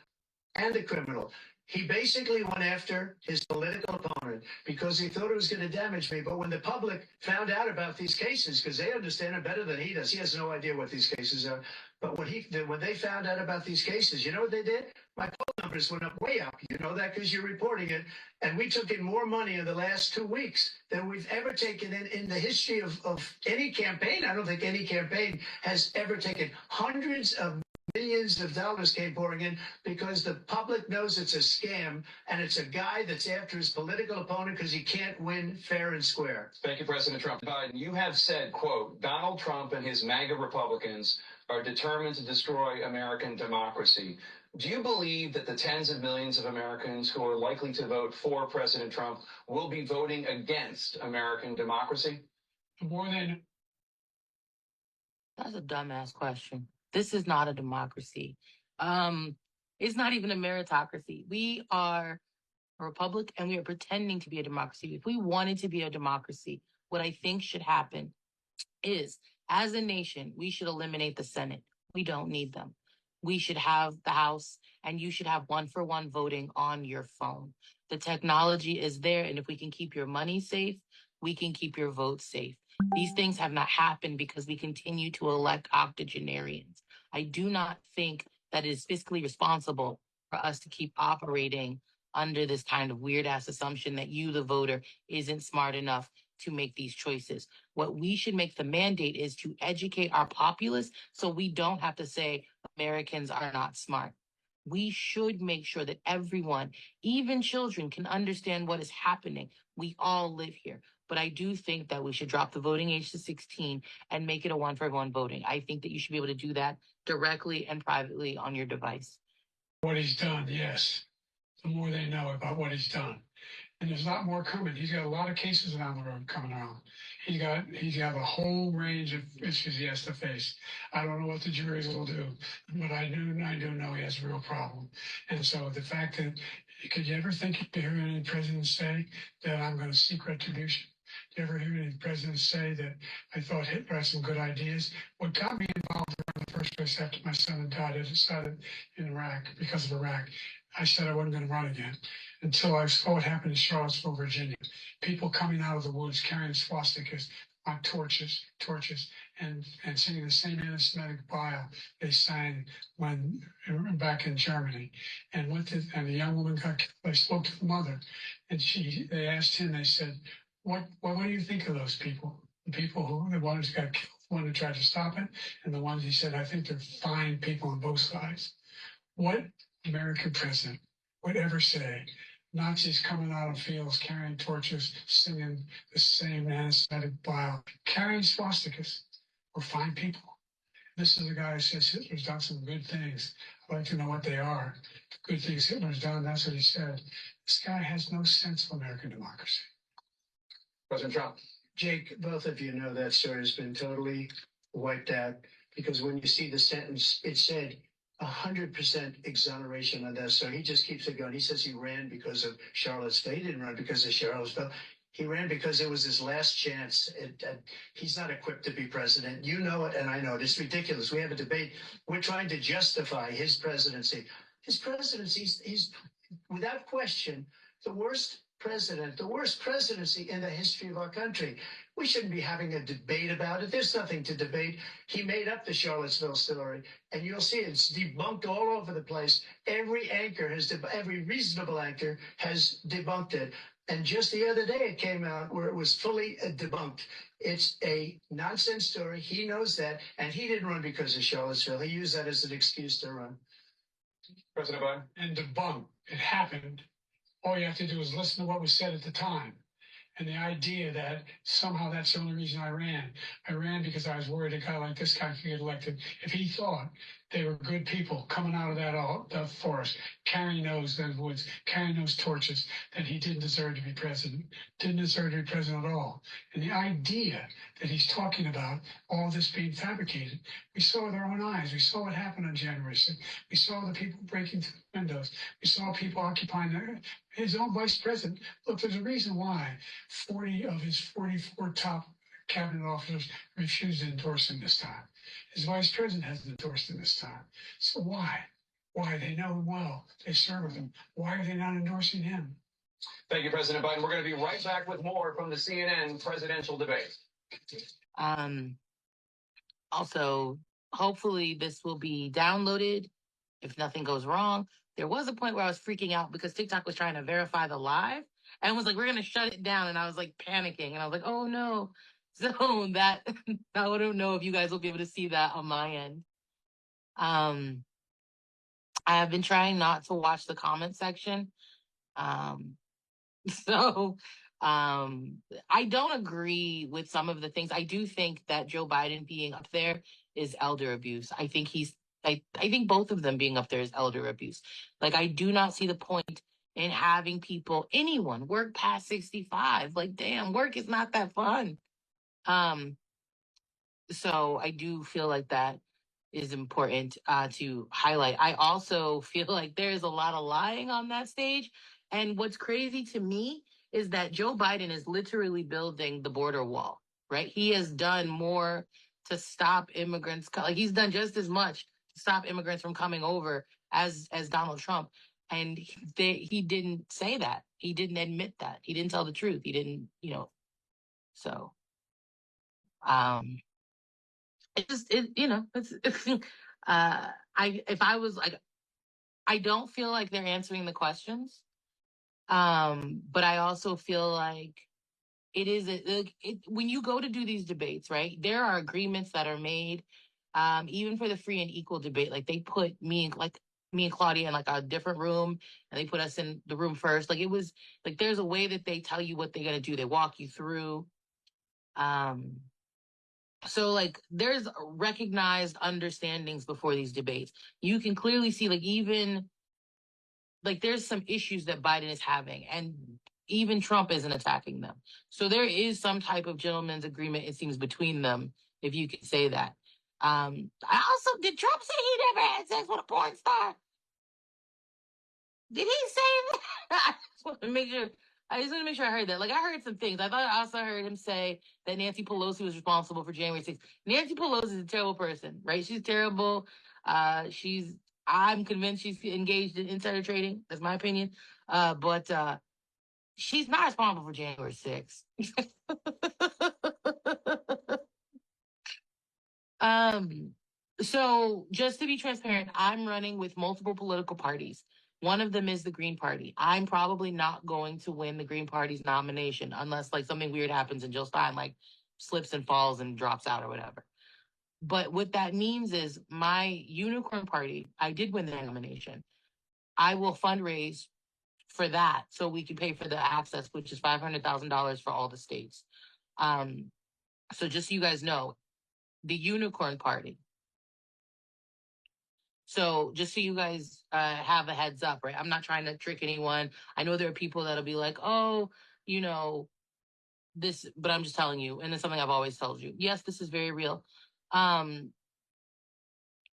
and the criminal. He basically went after his political opponent because he thought it was going to damage me. But when the public found out about these cases, because they understand it better than he does, he has no idea what these cases are. But when they found out about these cases, you know what they did? My poll numbers went up, way up. You know that because you're reporting it. And we took in more money in the last 2 weeks than we've ever taken in the history of any campaign. I don't think any campaign has ever taken hundreds of millions of dollars came pouring in because the public knows it's a scam and it's a guy that's after his political opponent because he can't win fair and square. Thank you, President Trump. Biden, you have said, quote, Donald Trump and his MAGA Republicans are determined to destroy American democracy. Do you believe that the tens of millions of Americans who are likely to vote for President Trump will be voting against American democracy? More than That's a dumbass question. This is not a democracy. It's not even a meritocracy. We are a republic and we are pretending to be a democracy. If we wanted to be a democracy, what I think should happen is, as a nation, we should eliminate the Senate. We don't need them. We should have the House, and you should have one-for-one voting on your phone. The technology is there, and if we can keep your money safe, we can keep your vote safe. These things have not happened because we continue to elect octogenarians. I do not think that it is fiscally responsible for us to keep operating under this kind of weird-ass assumption that you, the voter, isn't smart enough to make these choices. What we should make the mandate is to educate our populace so we don't have to say Americans are not smart. We should make sure that everyone, even children, can understand what is happening. We all live here. But I do think that we should drop the voting age to 16 and make it a one-for-one voting. I think that you should be able to do that directly and privately on your device. what he's done, yes. The more they know about what he's done. And there's a lot more coming. He's got a lot of cases down the road coming around. He's got a whole range of issues he has to face. I don't know what the juries will do, but I do know he has a real problem. And so the fact that, could you ever think you hear any president say that I'm going to seek retribution? You ever hear any presidents say that I thought Hitler had some good ideas? What got me involved in the first place after my son had died, I decided in Iraq, because of Iraq, I said I wasn't going to run again until I saw what happened in Charlottesville, Virginia. People coming out of the woods carrying swastikas on torches, and singing the same anti-Semitic bile they sang when back in Germany. And the young woman got killed. I spoke to the mother, and they asked him. They said, "What do you think of those people? The people the ones who got killed, the one who tried to stop it, and the ones," he said, "I think they're fine people on both sides." What American president would ever say Nazis coming out of fields carrying torches, singing the same anti-Semitic bile, carrying swastikas were fine people? This is a guy who says Hitler's done some good things. I'd like to know what they are. The good things Hitler's done, that's what he said. This guy has no sense of American democracy. President Trump. Jake, both of you know that story has been totally wiped out because when you see the sentence, it said 100% exoneration on that. So he just keeps it going. He says he ran because of Charlottesville. He didn't run because of Charlottesville. He ran because it was his last chance. He's not equipped to be president. You know it, and I know it. It's ridiculous. We have a debate. We're trying to justify his presidency. His presidency, he's without question the worst president, the worst presidency in the history of our country. We shouldn't be having a debate about it. There's nothing to debate. He made up the Charlottesville story, and you'll see it's debunked all over the place. Every reasonable anchor has debunked it. And just the other day, it came out where it was fully debunked. It's a nonsense story. He knows that, and he didn't run because of Charlottesville. He used that as an excuse to run. President Biden. And debunk. It happened. All you have to do is listen to what was said at the time. And the idea that somehow that's the only reason I ran. I ran because I was worried a guy like this guy could get elected. If he thought They were good people coming out of the forest, carrying those woods, carrying those torches, that he didn't deserve to be president, didn't deserve to be president at all. And the idea that he's talking about all this being fabricated, we saw with our own eyes. We saw what happened on January 6th. We saw the people breaking through the windows. We saw people occupying his own vice president. Look, there's a reason why 40 of his 44 top cabinet officers refused to endorse him this time. His vice president hasn't endorsed him this time. So why? Why? They know him well. They serve with him. Why are they not endorsing him? Thank you, President Biden. We're going to be right back with more from the CNN presidential debate. Also, hopefully this will be downloaded if nothing goes wrong. There was a point where I was freaking out because TikTok was trying to verify the live and was like, we're going to shut it down. And I was like panicking and I was like, oh no. So that I don't know if you guys will be able to see that on my end. I have been trying not to watch the comment section. So I don't agree with some of the things. I do think that Joe Biden being up there is elder abuse. I think I think both of them being up there is elder abuse. Like, I do not see the point in having people, anyone, work past 65. Like, damn, work is not that fun. So I do feel like that is important to highlight. I also feel like there's a lot of lying on that stage. And what's crazy to me is that Joe Biden is literally building the border wall, right? He has done more to stop immigrants. Like, he's done just as much to stop immigrants from coming over as Donald Trump. And he didn't say that. He didn't admit that. He didn't tell the truth. He didn't, so, if I was like, I don't feel like they're answering the questions. But I also feel like it is when you go to do these debates, right? There are agreements that are made, even for the free and equal debate. Like, they put me and Claudia in like a different room, and they put us in the room first. Like, it was like, there's a way that they tell you what they're gonna do. They walk you through. So, like, there's recognized understandings before these debates. You can clearly see, like, even like, there's some issues that Biden is having, and even Trump isn't attacking them. So there is some type of gentleman's agreement, it seems, between them, if you could say that. I also, did Trump say he never had sex with a porn star? Did he say that? I just want to make sure. I heard that. Like, I heard some things. I thought I also heard him say that Nancy Pelosi was responsible for January 6th. Nancy Pelosi is a terrible person, right? She's terrible. I'm convinced she's engaged in insider trading. That's my opinion. But she's not responsible for January 6th. So just to be transparent, I'm running with multiple political parties. One of them is the Green Party. I'm probably not going to win the Green Party's nomination unless like something weird happens and Jill Stein like slips and falls and drops out or whatever. But what that means is my unicorn party, I did win the nomination. I will fundraise for that so we can pay for the access, which is $500,000 for all the states. So just so you guys know, the unicorn party. So just so you guys have a heads up, right? I'm not trying to trick anyone. I know there are people that'll be like, oh, this, but I'm just telling you, and it's something I've always told you. Yes, this is very real.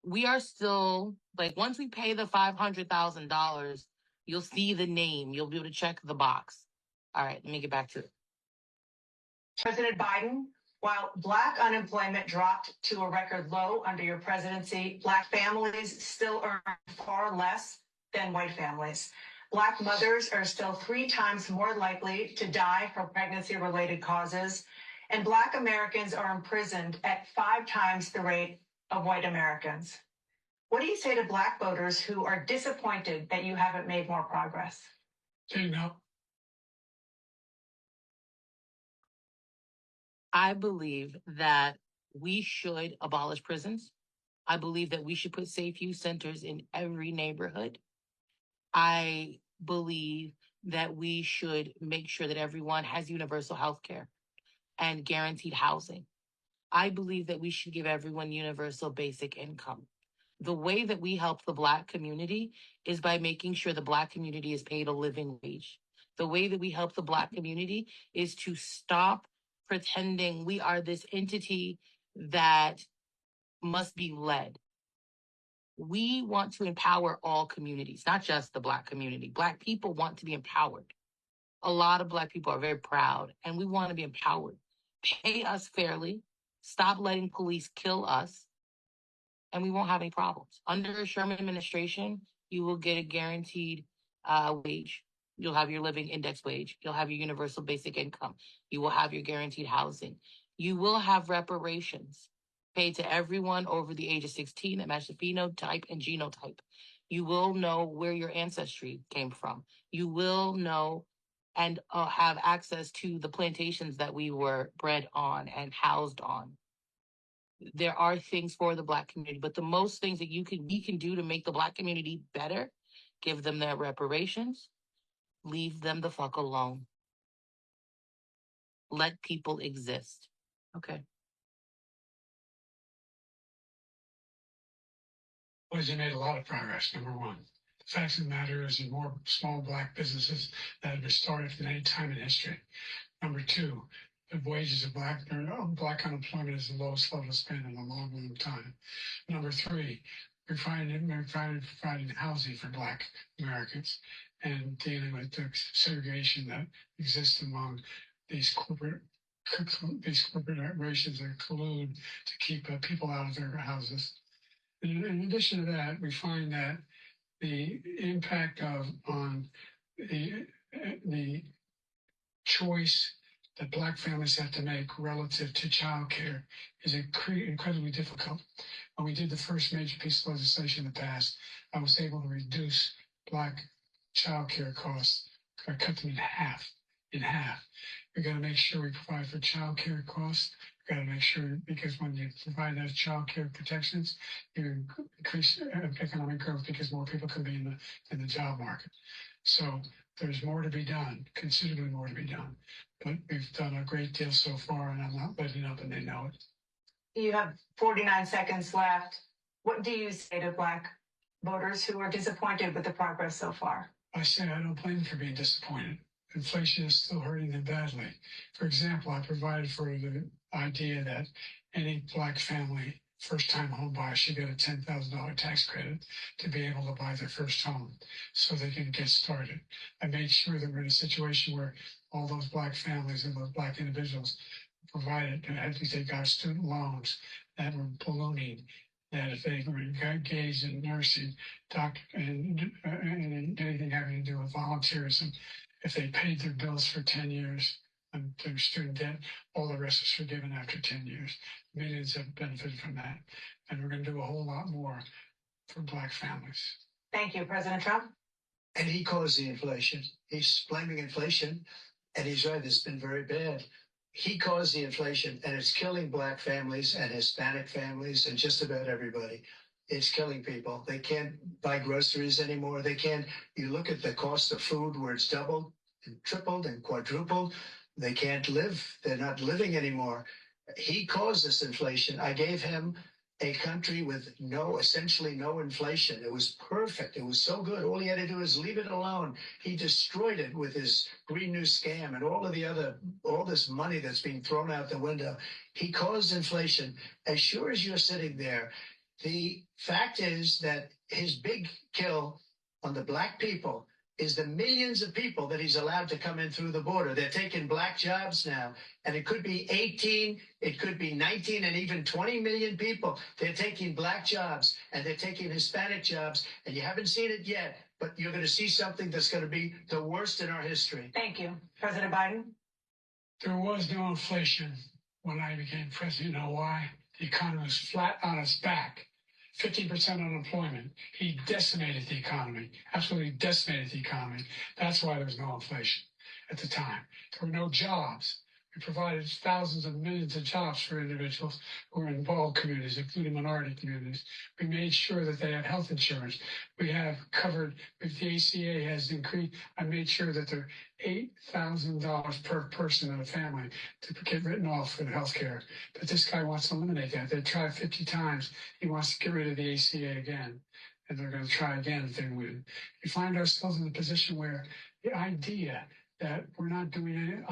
We are still, like, once we pay the $500,000, you'll see the name. You'll be able to check the box. All right, let me get back to it. President Biden, while Black unemployment dropped to a record low under your presidency, Black families still earn far less than white families. Black mothers are still 3 times more likely to die from pregnancy-related causes, and Black Americans are imprisoned at 5 times the rate of white Americans. What do you say to Black voters who are disappointed that you haven't made more progress? I believe that we should abolish prisons. I believe that we should put safe use centers in every neighborhood. I believe that we should make sure that everyone has universal health care and guaranteed housing. I believe that we should give everyone universal basic income. The way that we help the Black community is by making sure the Black community is paid a living wage. The way that we help the Black community is to stop pretending we are this entity that must be led. We want to empower all communities, not just the Black community. Black people want to be empowered. A lot of Black people are very proud, and we want to be empowered. Pay us fairly, stop letting police kill us, and we won't have any problems. Under a Sherman administration, you will get a guaranteed wage. You'll have your living index wage. You'll have your universal basic income. You will have your guaranteed housing. You will have reparations paid to everyone over the age of 16 that match the phenotype and genotype. You will know where your ancestry came from. You will know and have access to the plantations that we were bred on and housed on. There are things for the Black community, but the most things that we can do to make the Black community better, give them their reparations, leave them the fuck alone. Let people exist. Okay. Well, you made a lot of progress, number one. The fact of the matter is there are more small Black businesses that have been started than any time in history. Number two, the wages of Black unemployment is the lowest level it's been in a long, long time. Number three, we're providing housing for Black Americans and dealing with the segregation that exists among these corporate corporations that collude to keep people out of their houses. In addition to that, we find that the impact on the choice that Black families have to make relative to childcare is incredibly difficult. When we did the first major piece of legislation in the past, I was able to reduce Black childcare costs. I cut them in half. We got to make sure we provide for childcare costs. We got to make sure, because when you provide those childcare protections, you increase economic growth because more people can be in the job market. So there's more to be done, considerably more to be done. But we've done a great deal so far, and I'm not letting up, and they know it. You have 49 seconds left. What do you say to Black voters who are disappointed with the progress so far? I say I don't blame them for being disappointed. Inflation is still hurting them badly. For example, I provided for the idea that any Black family, first-time home buyer, should get a $10,000 tax credit to be able to buy their first home so they can get started. I made sure that we're in a situation where all those Black families and those Black individuals provided, if they got student loans that were ballooning, that if they were engaged in nursing, doctor, and anything having to do with volunteerism, if they paid their bills for 10 years and their student debt, all the rest is forgiven after 10 years. Millions have benefited from that. And we're going to do a whole lot more for Black families. Thank you, President Trump. And he caused the inflation. He's blaming inflation, and he's right, it's been very bad. He caused the inflation, and it's killing Black families and Hispanic families and just about everybody. It's killing people. They can't buy groceries anymore. They can't. You look at the cost of food where it's doubled and tripled and quadrupled. They can't live. They're not living anymore. He caused this inflation. I gave him a country with essentially no inflation. It was perfect. It was so good. All he had to do is leave it alone. He destroyed it with his Green New Scam and all this money that's being thrown out the window. He caused inflation. As sure as you're sitting there, the fact is that his big kill on the Black people is the millions of people that he's allowed to come in through the border. They're taking Black jobs now, and it could be 18, it could be 19, and even 20 million people. They're taking Black jobs, and they're taking Hispanic jobs, and you haven't seen it yet, but you're going to see something that's going to be the worst in our history. Thank you. President Biden? There was no inflation when I became president. You know why? The economy was flat on its back. 50% unemployment. He decimated the economy, absolutely decimated the economy. That's why there was no inflation at the time. There were no jobs. We provided thousands of millions of jobs for individuals who are in all communities, including minority communities. We made sure that they have health insurance. We have covered, if the ACA has increased, I made sure that they're $8,000 per person in a family to get written off for health care. But this guy wants to eliminate that. They tried 50 times. He wants to get rid of the ACA again. And they're going to try again if they win. We find ourselves in a position where the idea that we're not doing it,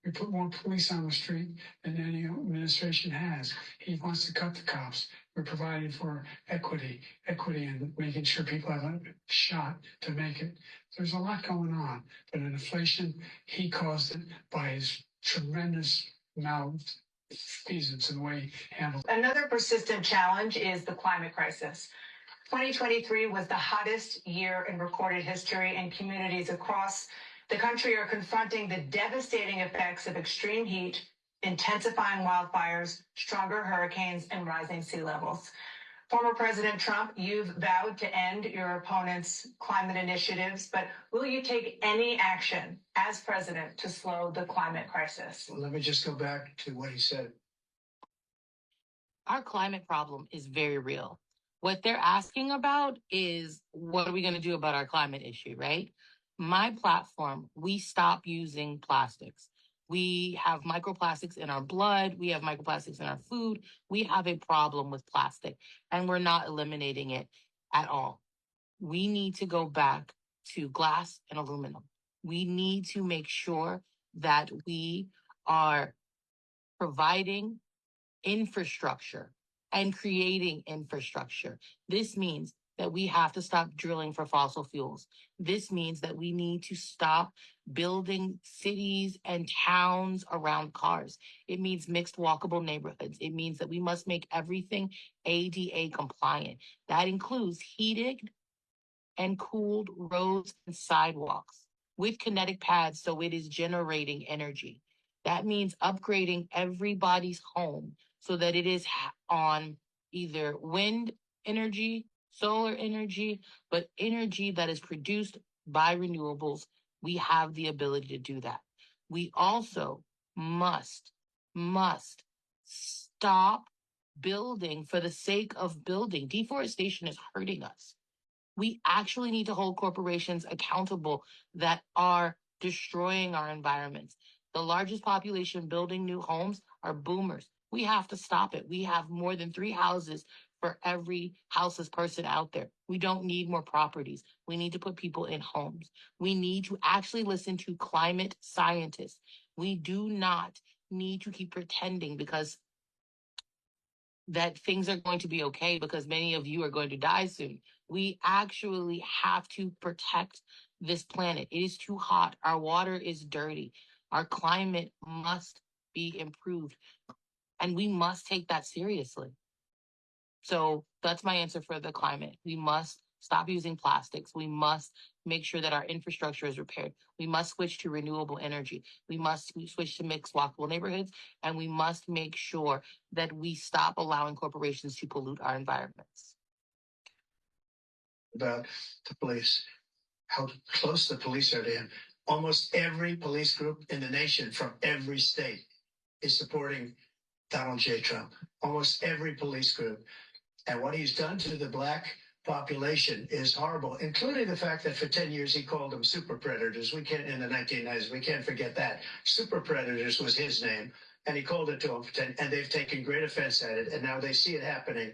we put more police on the street than any administration has. He wants to cut the cops. We're providing for equity and making sure people have a shot to make it. There's a lot going on, but in inflation, he caused it by his tremendous malfeasance in the way he handled it. Another persistent challenge is the climate crisis. 2023 was the hottest year in recorded history, and communities across the country are confronting the devastating effects of extreme heat, intensifying wildfires, stronger hurricanes, and rising sea levels. Former President Trump, you've vowed to end your opponent's climate initiatives, but will you take any action as president to slow the climate crisis? Well, let me just go back to what he said. Our climate problem is very real. What they're asking about is, what are we going to do about our climate issue, right? My platform, we stop using plastics. We have microplastics in our blood. We have microplastics in our food. We have a problem with plastic, and we're not eliminating it at all. We need to go back to glass and aluminum. We need to make sure that we are providing infrastructure and creating infrastructure. This means that we have to stop drilling for fossil fuels. This means that we need to stop building cities and towns around cars. It means mixed walkable neighborhoods. It means that we must make everything ADA compliant. That includes heated and cooled roads and sidewalks with kinetic pads so it is generating energy. That means upgrading everybody's home so that it is on either wind energy, solar energy, but energy that is produced by renewables. We have the ability to do that. We also must stop building for the sake of building. Deforestation is hurting us. We actually need to hold corporations accountable that are destroying our environments. The largest population building new homes are boomers. We have to stop it. We have more than 3 houses for every houseless person out there. We don't need more properties. We need to put people in homes. We need to actually listen to climate scientists. We do not need to keep pretending because that things are going to be okay because many of you are going to die soon. We actually have to protect this planet. It is too hot. Our water is dirty. Our climate must be improved, and we must take that seriously. So that's my answer for the climate. We must stop using plastics. We must make sure that our infrastructure is repaired. We must switch to renewable energy. We must switch to mixed walkable neighborhoods, and we must make sure that we stop allowing corporations to pollute our environments. About the police, how close the police are to him. Almost every police group in the nation from every state is supporting Donald J. Trump. Almost every police group. And what he's done to the Black population is horrible, including the fact that for 10 years he called them super predators. We can't, in the 1990s, we can't forget that. Super predators was his name, and he called it to them for 10, and they've taken great offense at it, and now they see it happening.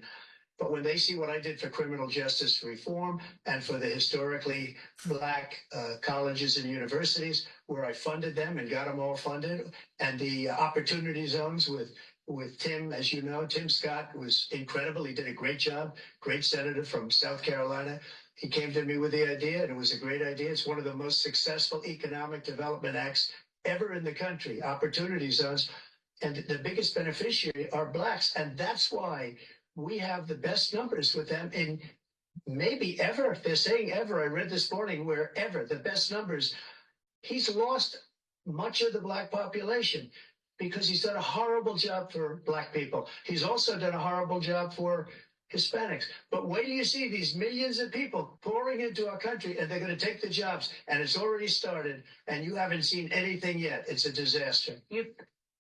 But when they see what I did for criminal justice reform and for the historically Black colleges and universities, where I funded them and got them all funded, and the opportunity zones with Tim, as you know, Tim Scott was incredible. He did a great job, great senator from South Carolina. He came to me with the idea, and it was a great idea. It's one of the most successful economic development acts ever in the country, opportunity zones. And the biggest beneficiary are Blacks. And that's why we have the best numbers with them in maybe ever. They're saying ever. I read this morning where ever, the best numbers. He's lost much of the Black population because he's done a horrible job for Black people. He's also done a horrible job for Hispanics. But wait till you see these millions of people pouring into our country, and they're going to take the jobs, and it's already started, and you haven't seen anything yet. It's a disaster. You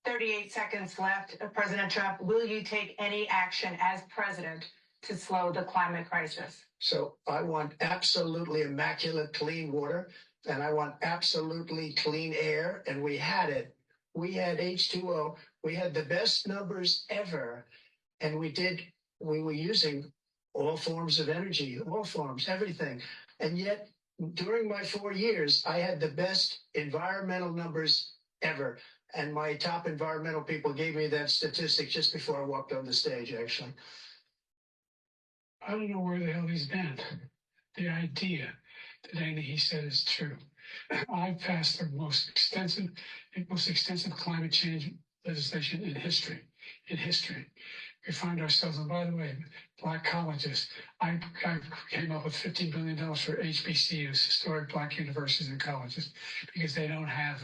38 seconds left. President Trump, will you take any action as president to slow the climate crisis? So I want absolutely immaculate clean water, and I want absolutely clean air, and we had it. We had H2O. We had the best numbers ever, and we were using all forms of energy, all forms, everything. And yet, during my 4 years, I had the best environmental numbers ever. And my top environmental people gave me that statistic just before I walked on the stage, actually. I don't know where the hell he's been. The idea that anything he said is true. I passed the most extensive climate change legislation in history. We find ourselves, and by the way, black colleges. I came up with $15 billion for HBCUs, historic black universities and colleges, because they don't have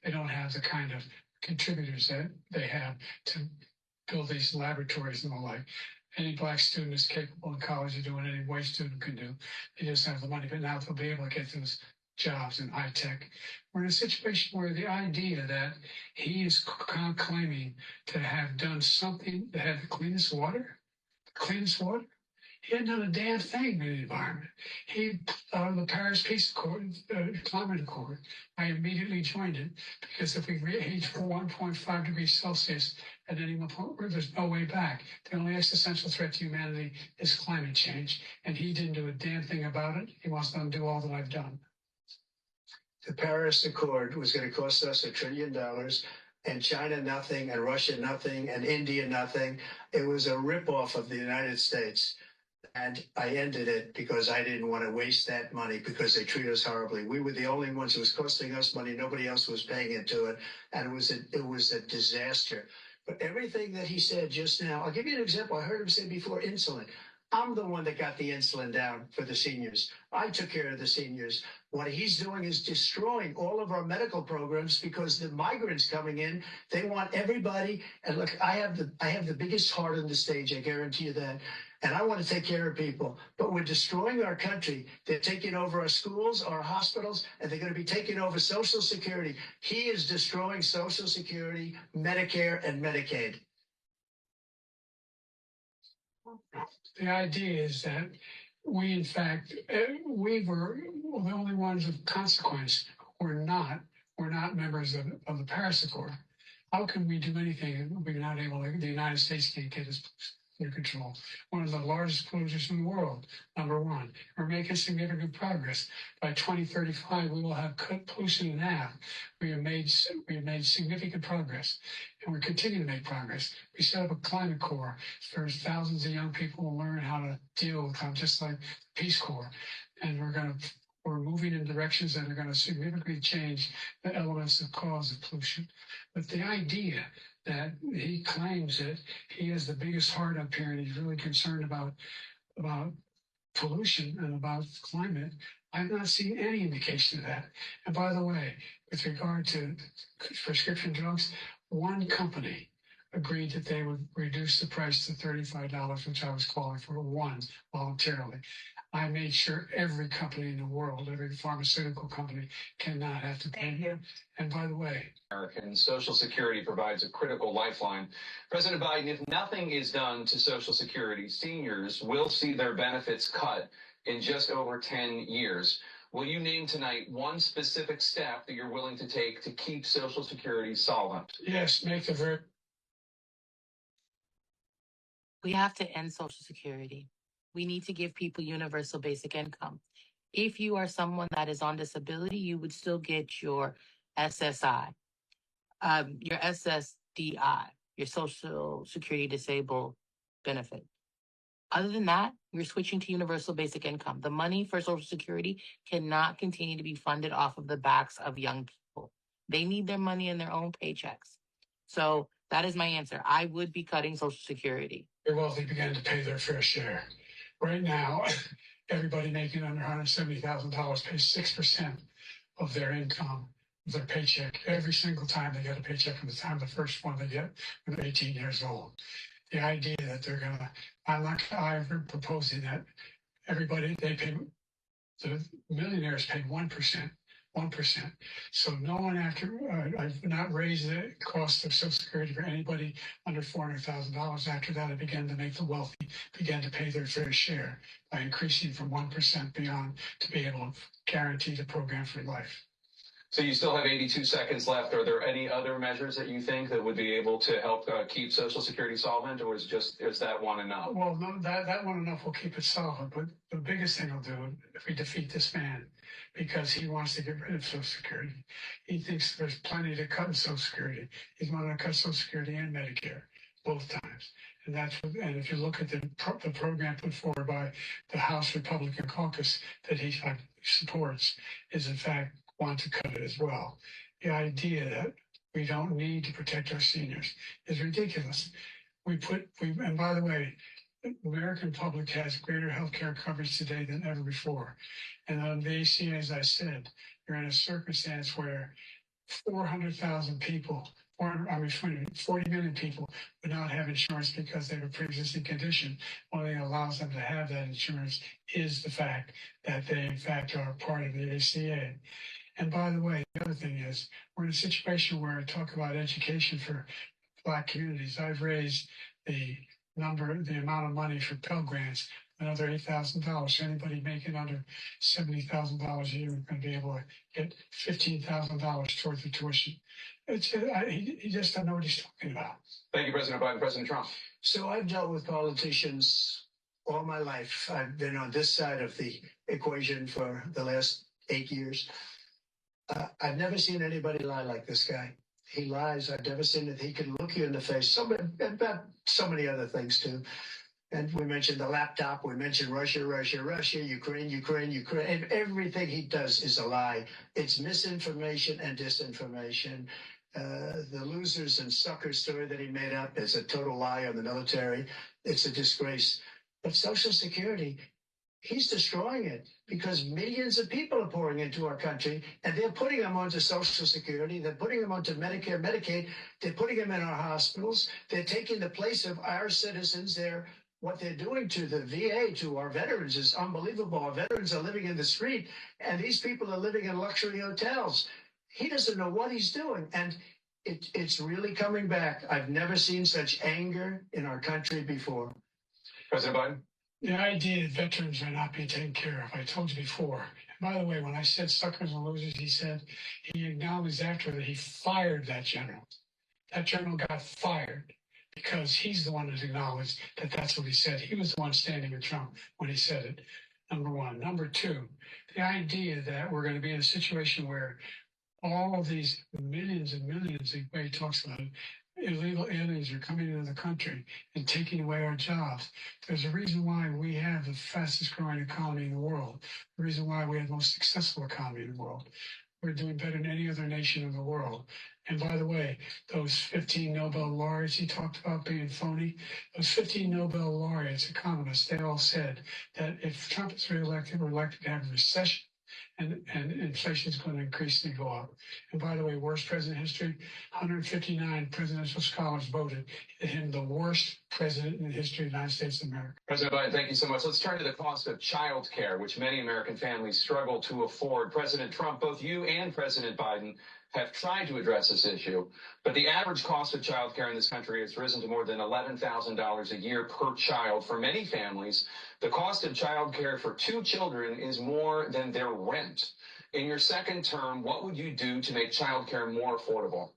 the kind of contributors that they have to build these laboratories and the like. Any black student is capable in college of doing any white student can do. They just have the money, but now they'll be able to get those jobs in high tech. We're in a situation where the idea that he is claiming to have done something that had the cleanest water, he hadn't done a damn thing in the environment. He, the Paris Peace Accord, Climate Accord, I immediately joined it, because if we reach 1.5 degrees Celsius at any point, there's no way back. The only existential threat to humanity is climate change, and he didn't do a damn thing about it. He wants to undo all that I've done. The Paris Accord was going to cost us $1 trillion, and China nothing, and Russia nothing, and India nothing. It was a ripoff of the United States. And I ended it because I didn't want to waste that money, because they treat us horribly. We were the only ones. It was costing us money. Nobody else was paying into it. And it was a disaster. But everything that he said just now, I'll give you an example. I heard him say before, insulin. I'm the one that got the insulin down for the seniors. I took care of the seniors. What he's doing is destroying all of our medical programs, because the migrants coming in, they want everybody. And look, I have the biggest heart on the stage. I guarantee you that. And I want to take care of people, but we're destroying our country. They're taking over our schools, our hospitals, and they're going to be taking over Social Security. He is destroying Social Security, Medicare, and Medicaid. The idea is that we, in fact, we were the only ones of consequence who were not members of the Paris Accord. How can we do anything if we're not able to? The United States can't get us under control. One of the largest polluters in the world, number one. We're making significant progress. By 2035, we will have cut pollution in half. We have made significant progress, and we're continuing to make progress. We set up a climate corps. There's thousands of young people who learn how to deal with them, just like the Peace Corps. And we're moving in directions that are going to significantly change the elements that cause the pollution. But the idea that he claims that he has the biggest heart up here and he's really concerned about pollution and about climate, I've not seen any indication of that. And by the way, with regard to prescription drugs, one company agreed that they would reduce the price to $35, which I was calling for, one, voluntarily. I made sure every company in the world, every pharmaceutical company, cannot have to pay. Thank you. And by the way, American Social Security provides a critical lifeline. President Biden, if nothing is done to Social Security, seniors will see their benefits cut in just over 10 years. Will you name tonight one specific step that you're willing to take to keep Social Security solvent? yes, make the very We have to end Social Security. We need to give people universal basic income. If you are someone that is on disability, you would still get your SSI, your SSDI, your Social Security Disabled Benefit. Other than that, we're switching to universal basic income. The money for Social Security cannot continue to be funded off of the backs of young people. They need their money in their own paychecks. So that is my answer. I would be cutting Social Security. wealthy began to pay their fair share. Right now, everybody making under $170,000 pays 6% of their income, of their paycheck, every single time they get a paycheck from the time the first one they get when they're 18 years old. The idea that they're going to I'm proposing that everybody, the millionaires pay 1%. 1%. So no one I've not raised the cost of Social Security for anybody under $400,000. After that, I began to make the wealthy begin to pay their fair share by increasing from 1% beyond to be able to guarantee the program for life. So you still have 82 seconds left. Are there any other measures that you think that would be able to help keep Social Security solvent, or is that one enough? Well, no, that one enough will keep it solvent. But the biggest thing will do if we defeat this man, because he wants to get rid of Social Security. He thinks there's plenty to cut in Social Security. He's wanting to cut Social Security and Medicare both times. And and if you look at the program put forward by the House Republican caucus that he supports, is in fact want to cut it as well. The idea that we don't need to protect our seniors is ridiculous. And by the way, the American public has greater health care coverage today than ever before. And on the ACA, as I said, you're in a circumstance where 400,000 people, 40 million people would not have insurance because they have a pre-existing condition. One thing that allows them to have that insurance is the fact that they, in fact, are part of the ACA. And by the way, the other thing is, we're in a situation where I talk about education for Black communities. I've raised the amount of money for Pell Grants, another $8,000. So anybody making under $70,000 a year is going to be able to get $15,000 towards the tuition. He just doesn't know what he's talking about. Thank you, President Biden. President Trump. So I've dealt with politicians all my life. I've been on this side of the equation for the last 8 years. I've never seen anybody lie like this guy. He lies. I've never seen that he can look you in the face. About so many other things too. And we mentioned the laptop. We mentioned Russia, Ukraine. And everything he does is a lie. It's misinformation and disinformation. The losers and suckers story that he made up is a total lie on the military. It's a disgrace. But Social Security, he's destroying it because millions of people are pouring into our country and they're putting them onto Social Security. They're putting them onto Medicare, Medicaid. They're putting them in our hospitals. They're taking the place of our citizens. What they're doing to the VA, to our veterans, is unbelievable. Our veterans are living in the street and these people are living in luxury hotels. He doesn't know what he's doing. And it's really coming back. I've never seen such anger in our country before. President Biden. The idea that veterans are not being taken care of, I told you before. And by the way, when I said suckers and losers, he acknowledged after that he fired that general. That general got fired because he's the one that acknowledged that that's what he said. He was the one standing with Trump when he said it, number one. Number two, the idea that we're going to be in a situation where all of these millions and millions, the way he talks about it, illegal aliens are coming into the country and taking away our jobs. There's a reason why we have the fastest growing economy in the world. The reason why we have the most successful economy in the world. We're doing better than any other nation in the world. And by the way, those 15 Nobel laureates he talked about being phony, those 15 Nobel laureates, economists, they all said that if Trump is reelected, we're likely to have a recession. And inflation is going to increasingly go up. And by the way, worst president in history, 159 presidential scholars voted him the worst president in the history of the United States of America. President Biden, thank you so much. Let's turn to the cost of child care, which many American families struggle to afford. President Trump, both you and President Biden have tried to address this issue, but the average cost of child care in this country has risen to more than $11,000 a year per child. For many families, the cost of child care for 2 children is more than their rent. In your second term, what would you do to make child care more affordable?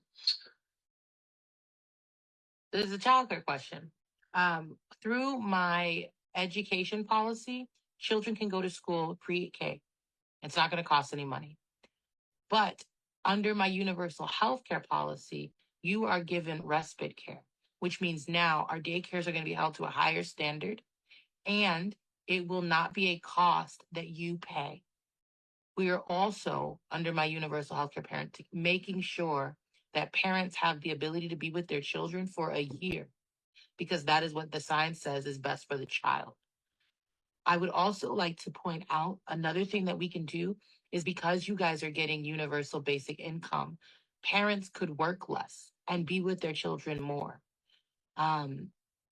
This is a child care question. Through my education policy, children can go to school pre-K. It's not going to cost any money. But under my universal health care policy, you are given respite care, which means now our daycares are going to be held to a higher standard, and it will not be a cost that you pay. We are also, under my universal health care parenting, making sure that parents have the ability to be with their children for a year, because that is what the science says is best for the child. I would also like to point out another thing that we can do is, because you guys are getting universal basic income, parents could work less and be with their children more.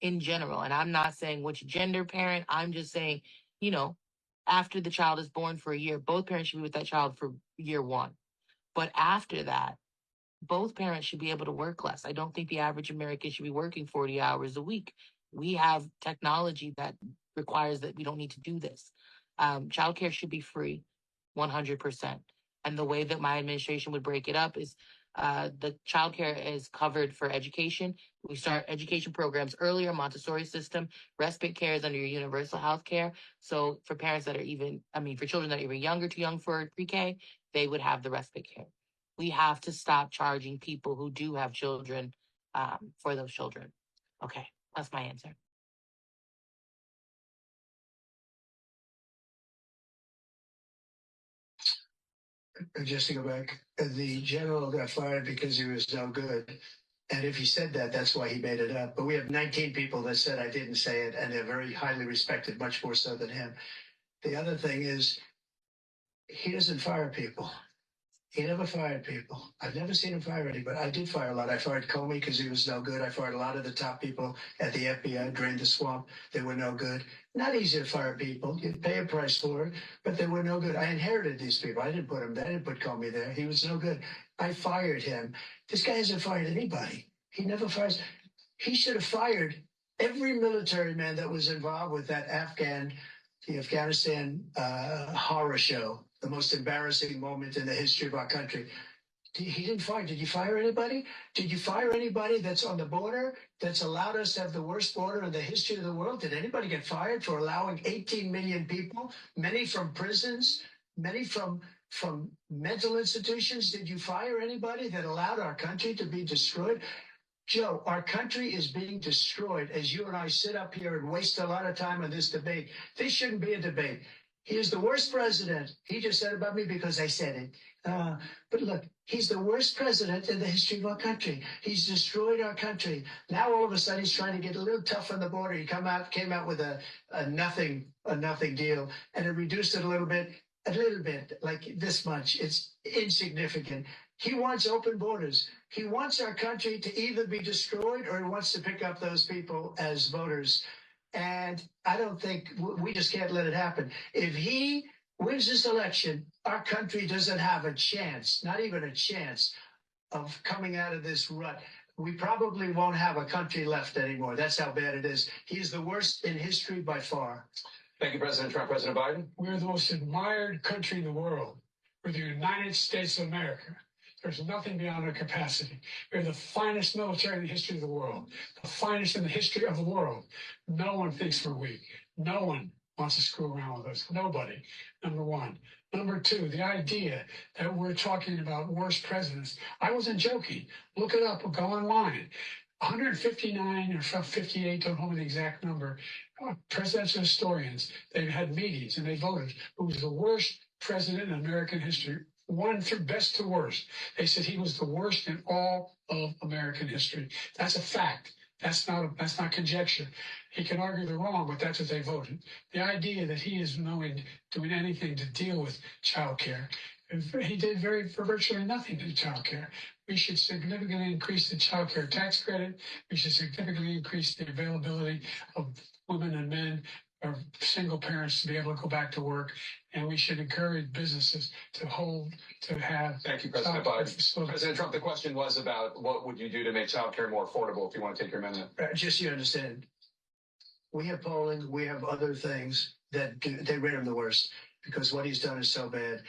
in general. And I'm not saying which gender parent, I'm just saying, you know, after the child is born for a year, both parents should be with that child for year one. But after that, both parents should be able to work less. I don't think the average American should be working 40 hours a week. We have technology that requires that we don't need to do this. Childcare should be free, 100%. And the way that my administration would break it up is the childcare is covered for education. We start education programs earlier, Montessori system. Respite care is under your universal health care. So for parents that are even, for children that are even younger, too young for pre-K, they would have the respite care. We have to stop charging people who do have children for those children. Okay, that's my answer. Just to go back, the general got fired because he was no good. And if he said that, that's why he made it up. But we have 19 people that said I didn't say it, and they're very highly respected, much more so than him. The other thing is, he doesn't fire people. He never fired people. I've never seen him fire anybody. I did fire a lot. I fired Comey because he was no good. I fired a lot of the top people at the FBI, drained the swamp. They were no good. Not easy to fire people. You pay a price for it, but they were no good. I inherited these people. I didn't put him there. I didn't put Comey there. He was no good. I fired him. This guy hasn't fired anybody. He never fires. He should have fired every military man that was involved with that the Afghanistan horror show, the most embarrassing moment in the history of our country. He didn't fire. Did you fire anybody? Did you fire anybody that's on the border that's allowed us to have the worst border in the history of the world? Did anybody get fired for allowing 18 million people, many from prisons, many from mental institutions? Did you fire anybody that allowed our country to be destroyed? Joe, our country is being destroyed as you and I sit up here and waste a lot of time on this debate. This shouldn't be a debate. He is the worst president. He just said about me because I said it. But look, he's the worst president in the history of our country. He's destroyed our country. Now all of a sudden he's trying to get a little tough on the border. He came out with a nothing deal, and it reduced it a little bit, like this much. It's insignificant. He wants open borders. He wants our country to either be destroyed or he wants to pick up those people as voters. And I don't think we just can't let it happen. If he wins this election, our country doesn't have a chance, not even a chance, of coming out of this rut. We probably won't have a country left anymore. That's how bad it is. He's the worst in history by far. Thank you, President Trump. President Biden? We're the most admired country in the world. We're the United States of America. There's nothing beyond our capacity. We're the finest military in the history of the world, the finest in the history of the world. No one thinks we're weak. No one wants to screw around with us. Nobody, number one. Number two, the idea that we're talking about worst presidents. I wasn't joking. Look it up or go online. 159 or 58, don't hold me the exact number, presidential historians, they've had meetings and they voted who was the worst president in American history. One from best to worst. They said he was the worst in all of American history. That's a fact. That's not conjecture. He can argue they're wrong, but that's what they voted. The idea that he is doing anything to deal with child care, he did virtually nothing to child care. We should significantly increase the child care tax credit. We should significantly increase the availability of women and men or single parents to be able to go back to work. And we should encourage businesses to have. Thank you, President Biden. President Trump, the question was about what would you do to make childcare more affordable if you want to take your amendment? Just so you understand, we have polling, we have other things that they rate him the worst because what he's done is so bad.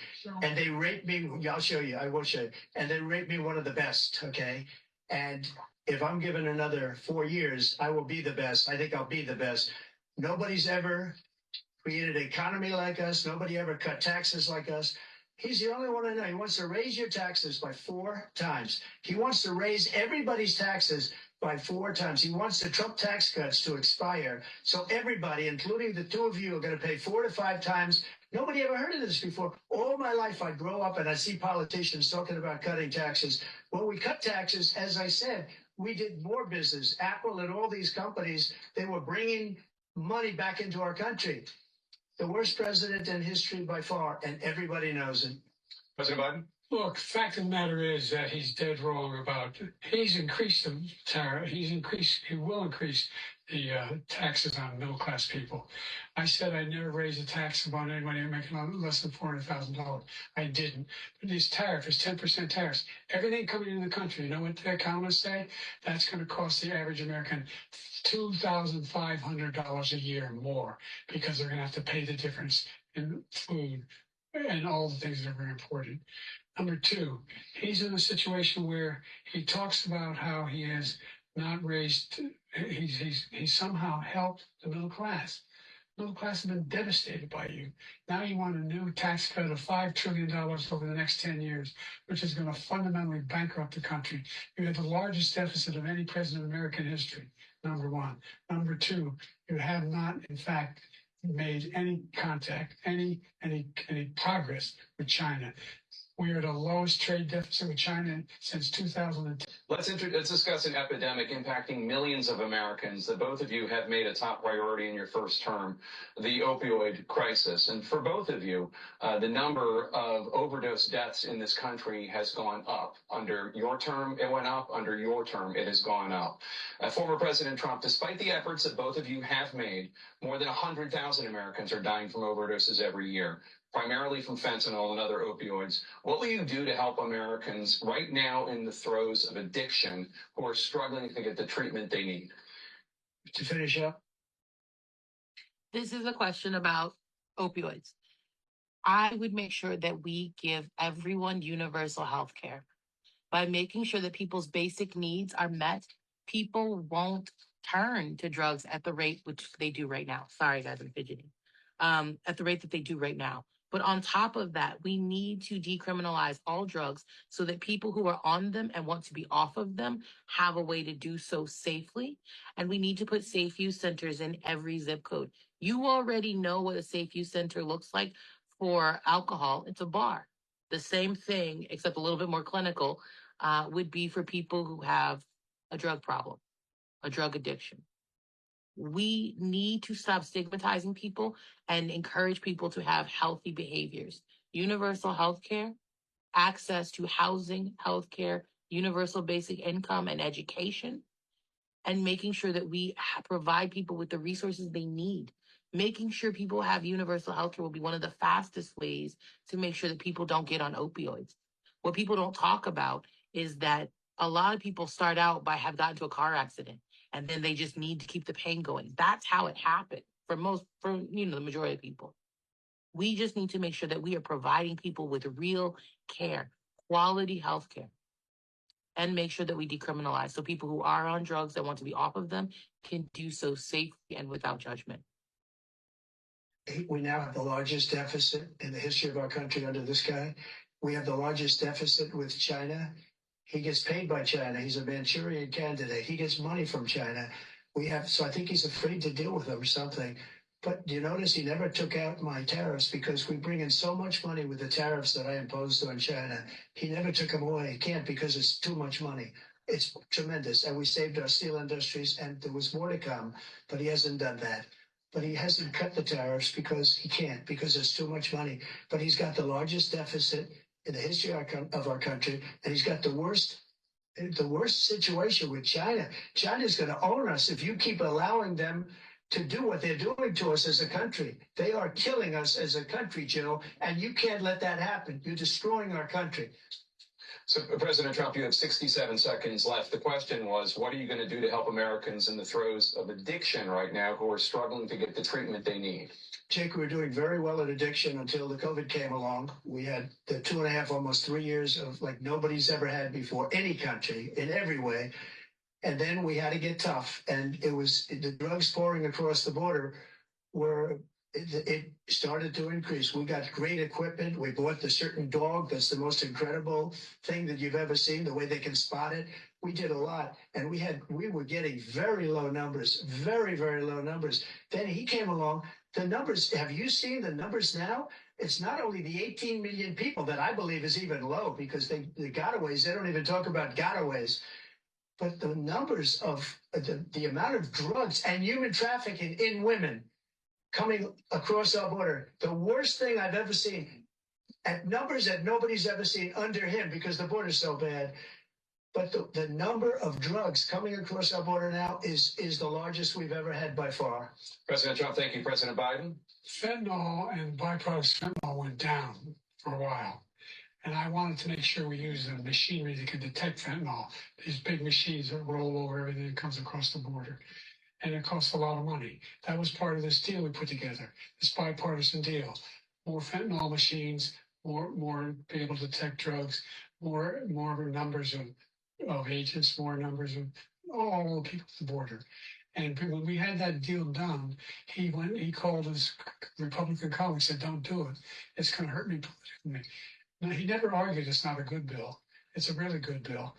And they rate me, I'll show you, I will show you. And they rate me one of the best, okay? And if I'm given another 4 years, I will be the best. I think I'll be the best. Nobody's ever created an economy like us. Nobody ever cut taxes like us. He's the only one I know. He wants to raise your taxes by 4 times. He wants to raise everybody's taxes by 4 times. He wants the Trump tax cuts to expire. So everybody, including the two of you, are going to pay 4 to 5 times. Nobody ever heard of this before. All my life, I grow up and I see politicians talking about cutting taxes. When we cut taxes, as I said, we did more business. Apple and all these companies, they were bringing money back into our country. The worst president in history by far, and everybody knows it. President Biden? Look, fact of the matter is that he's dead wrong about, he's increased the tariff, he will increase taxes on middle-class people. I said I'd never raise a tax on anybody making less than $400,000. I didn't. But these tariffs, 10% tariffs, everything coming into the country, you know what the economists say? That's going to cost the average American $2,500 a year more because they're going to have to pay the difference in food and all the things that are very important. Number two, he's in a situation where he talks about how he has not raised, he's somehow helped the middle class. Middle class has been devastated by you. Now you want a new tax cut of $5 trillion over the next 10 years, which is going to fundamentally bankrupt the country. You have the largest deficit of any president in American history, number one. Number two, you have not, in fact, made any contact, any progress with China. We are the lowest trade deficit with China since 2010. Let's discuss an epidemic impacting millions of Americans that both of you have made a top priority in your first term, the opioid crisis. And for both of you, the number of overdose deaths in this country has gone up. Under your term, it went up. Under your term, it has gone up. Former President Trump, despite the efforts that both of you have made, more than 100,000 Americans are dying from overdoses every year, primarily from fentanyl and other opioids. What will you do to help Americans right now in the throes of addiction who are struggling to get the treatment they need? To finish up. This is a question about opioids. I would make sure that we give everyone universal health care. By making sure that people's basic needs are met, people won't turn to drugs at the rate which they do right now. Sorry, guys, I'm fidgeting. At the rate that they do right now. But on top of that, we need to decriminalize all drugs so that people who are on them and want to be off of them have a way to do so safely. And we need to put safe use centers in every zip code. You already know what a safe use center looks like for alcohol. It's a bar. The same thing, except a little bit more clinical, would be for people who have a drug problem, a drug addiction. We need to stop stigmatizing people and encourage people to have healthy behaviors. Universal health care, access to housing, health care, universal basic income, and education, and making sure that we provide people with the resources they need. Making sure people have universal health care will be one of the fastest ways to make sure that people don't get on opioids. What people don't talk about is that a lot of people start out by have gotten into a car accident and then they just need to keep the pain going. That's how it happened for the majority of people. We just need to make sure that we are providing people with real care, quality health care, and make sure that we decriminalize so people who are on drugs that want to be off of them can do so safely and without judgment. We now have the largest deficit in the history of our country under this guy. We have the largest deficit with China. He gets paid by China. He's a Manchurian candidate. He gets money from China. So I think he's afraid to deal with them or something. But do you notice he never took out my tariffs because we bring in so much money with the tariffs that I imposed on China. He never took them away. He can't because it's too much money. It's tremendous. And we saved our steel industries and there was more to come, but he hasn't done that. But he hasn't cut the tariffs because he can't, because it's too much money. But he's got the largest deficit in the history of our country, and he's got the worst situation with China. China's going to own us if you keep allowing them to do what they're doing to us as a country. They are killing us as a country, Joe, and you can't let that happen. You're destroying our country. So, President Trump, you have 67 seconds left. The question was, what are you going to do to help Americans in the throes of addiction right now who are struggling to get the treatment they need? Jake, we were doing very well at addiction until the COVID came along. We had the 2.5, almost 3 years of like nobody's ever had before, any country, in every way. And then we had to get tough. And it was the drugs pouring across the border were it started to increase. We got great equipment. We bought the certain dog that's the most incredible thing that you've ever seen, the way they can spot it. We did a lot, and we were getting very low numbers, very, very low numbers. Then he came along. The numbers, have you seen the numbers now? It's not only the 18 million people that I believe is even low because the gotaways, they don't even talk about gotaways. But the numbers of the amount of drugs and human trafficking in women coming across our border, the worst thing I've ever seen, at numbers that nobody's ever seen under him because the border's so bad. but the number of drugs coming across our border now is the largest we've ever had by far. President Trump, thank you. President Biden? Fentanyl and byproducts of fentanyl went down for a while. And I wanted to make sure we use the machinery that can detect fentanyl. These big machines that roll over everything that comes across the border. And it costs a lot of money. That was part of this deal we put together, this bipartisan deal. More fentanyl machines, more be able to detect drugs, more numbers of agents, more numbers of all the people at the border. And when we had that deal done, he called his Republican colleagues and said, "Don't do it. It's going to hurt me politically." Now, he never argued it's not a good bill. It's a really good bill.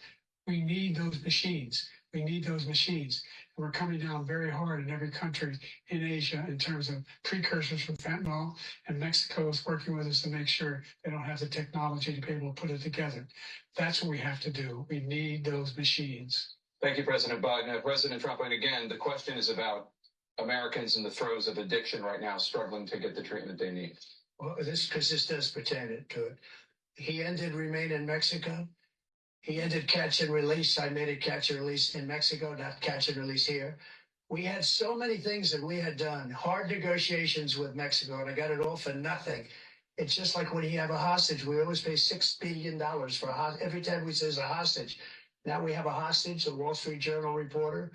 We need those machines. We need those machines. And we're coming down very hard in every country in Asia in terms of precursors for fentanyl. And Mexico is working with us to make sure they don't have the technology to be able to put it together. That's what we have to do. We need those machines. Thank you, President Biden. President Trump, and again, the question is about Americans in the throes of addiction right now, struggling to get the treatment they need. Well, this does pertain to it. He ended Remain in Mexico. He ended catch and release. I made it catch and release in Mexico, not catch and release here. We had so many things that we had done, hard negotiations with Mexico, and I got it all for nothing. It's just like when you have a hostage. We always pay $6 billion for every time we say a hostage. Now we have a hostage, a Wall Street Journal reporter.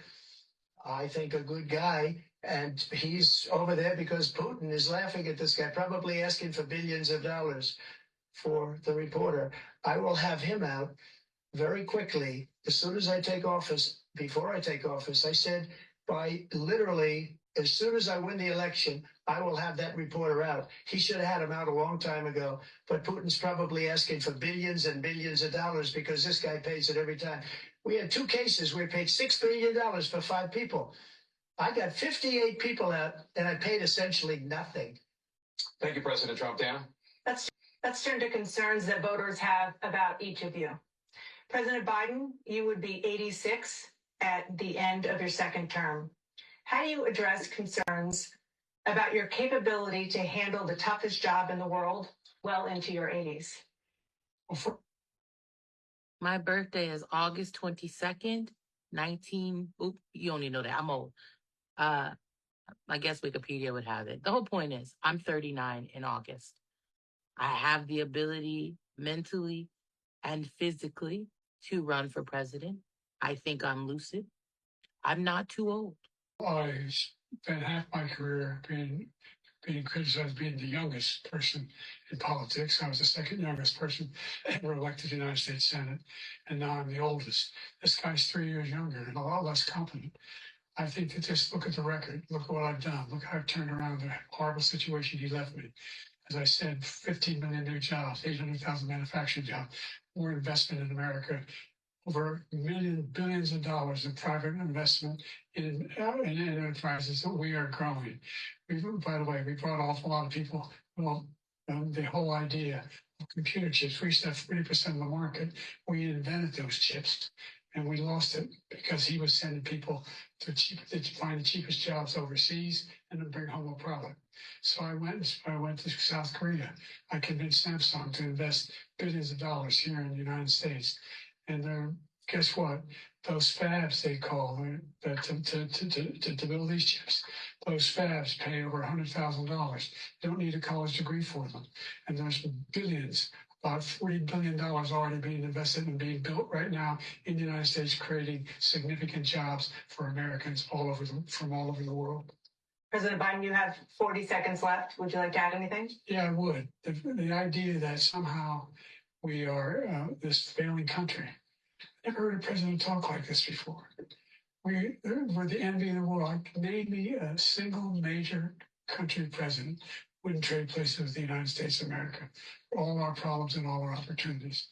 I think a good guy. And he's over there because Putin is laughing at this guy, probably asking for billions of dollars for the reporter. I will have him out very quickly as soon as I take office. Before I take office, I said by literally as soon as I win the election, I will have that reporter out. He should have had him out a long time ago, but Putin's probably asking for billions and billions of dollars because this guy pays it every time. We had 2 cases where we paid $6 billion for 5 people. I got 58 people out, and I paid essentially nothing. Thank you, President Trump. Dan? Let's turn to concerns that voters have about each of you. President Biden, you would be 86 at the end of your second term. How do you address concerns about your capability to handle the toughest job in the world well into your 80s? My birthday is August 22nd, you don't even know that. I'm old. I guess Wikipedia would have it. The whole point is I'm 39 in August. I have the ability mentally and physically to run for president. I think I'm lucid. I'm not too old. I spent half my career being criticized being the youngest person in politics. I was the second youngest person ever elected to the United States Senate, and now I'm the oldest. This guy's 3 years younger and a lot less competent. I think that just look at the record. Look at what I've done. Look how I've turned around the horrible situation he left me. As I said, 15 million new jobs, 800,000 manufacturing jobs, more investment in America, over billions of dollars in private investment in enterprises that we are growing. By the way, we brought an awful lot of people. Well, the whole idea of computer chips, we used to have 40% of the market. We invented those chips, and we lost it because he was sending people to find the cheapest jobs overseas and then bring home a product. So I went to South Korea. I convinced Samsung to invest billions of dollars here in the United States. And guess what? Those fabs, they call to build these chips, those fabs pay over $100,000. Don't need a college degree for them. And there's billions, about $40 billion already being invested and being built right now in the United States, creating significant jobs for Americans from all over the world. President Biden, you have 40 seconds left. Would you like to add anything? Yeah, I would. The idea that somehow we are this failing country. Never heard a president talk like this before. We're the envy of the world. Name me a single major country president wouldn't trade places with the United States of America. All our problems and all our opportunities.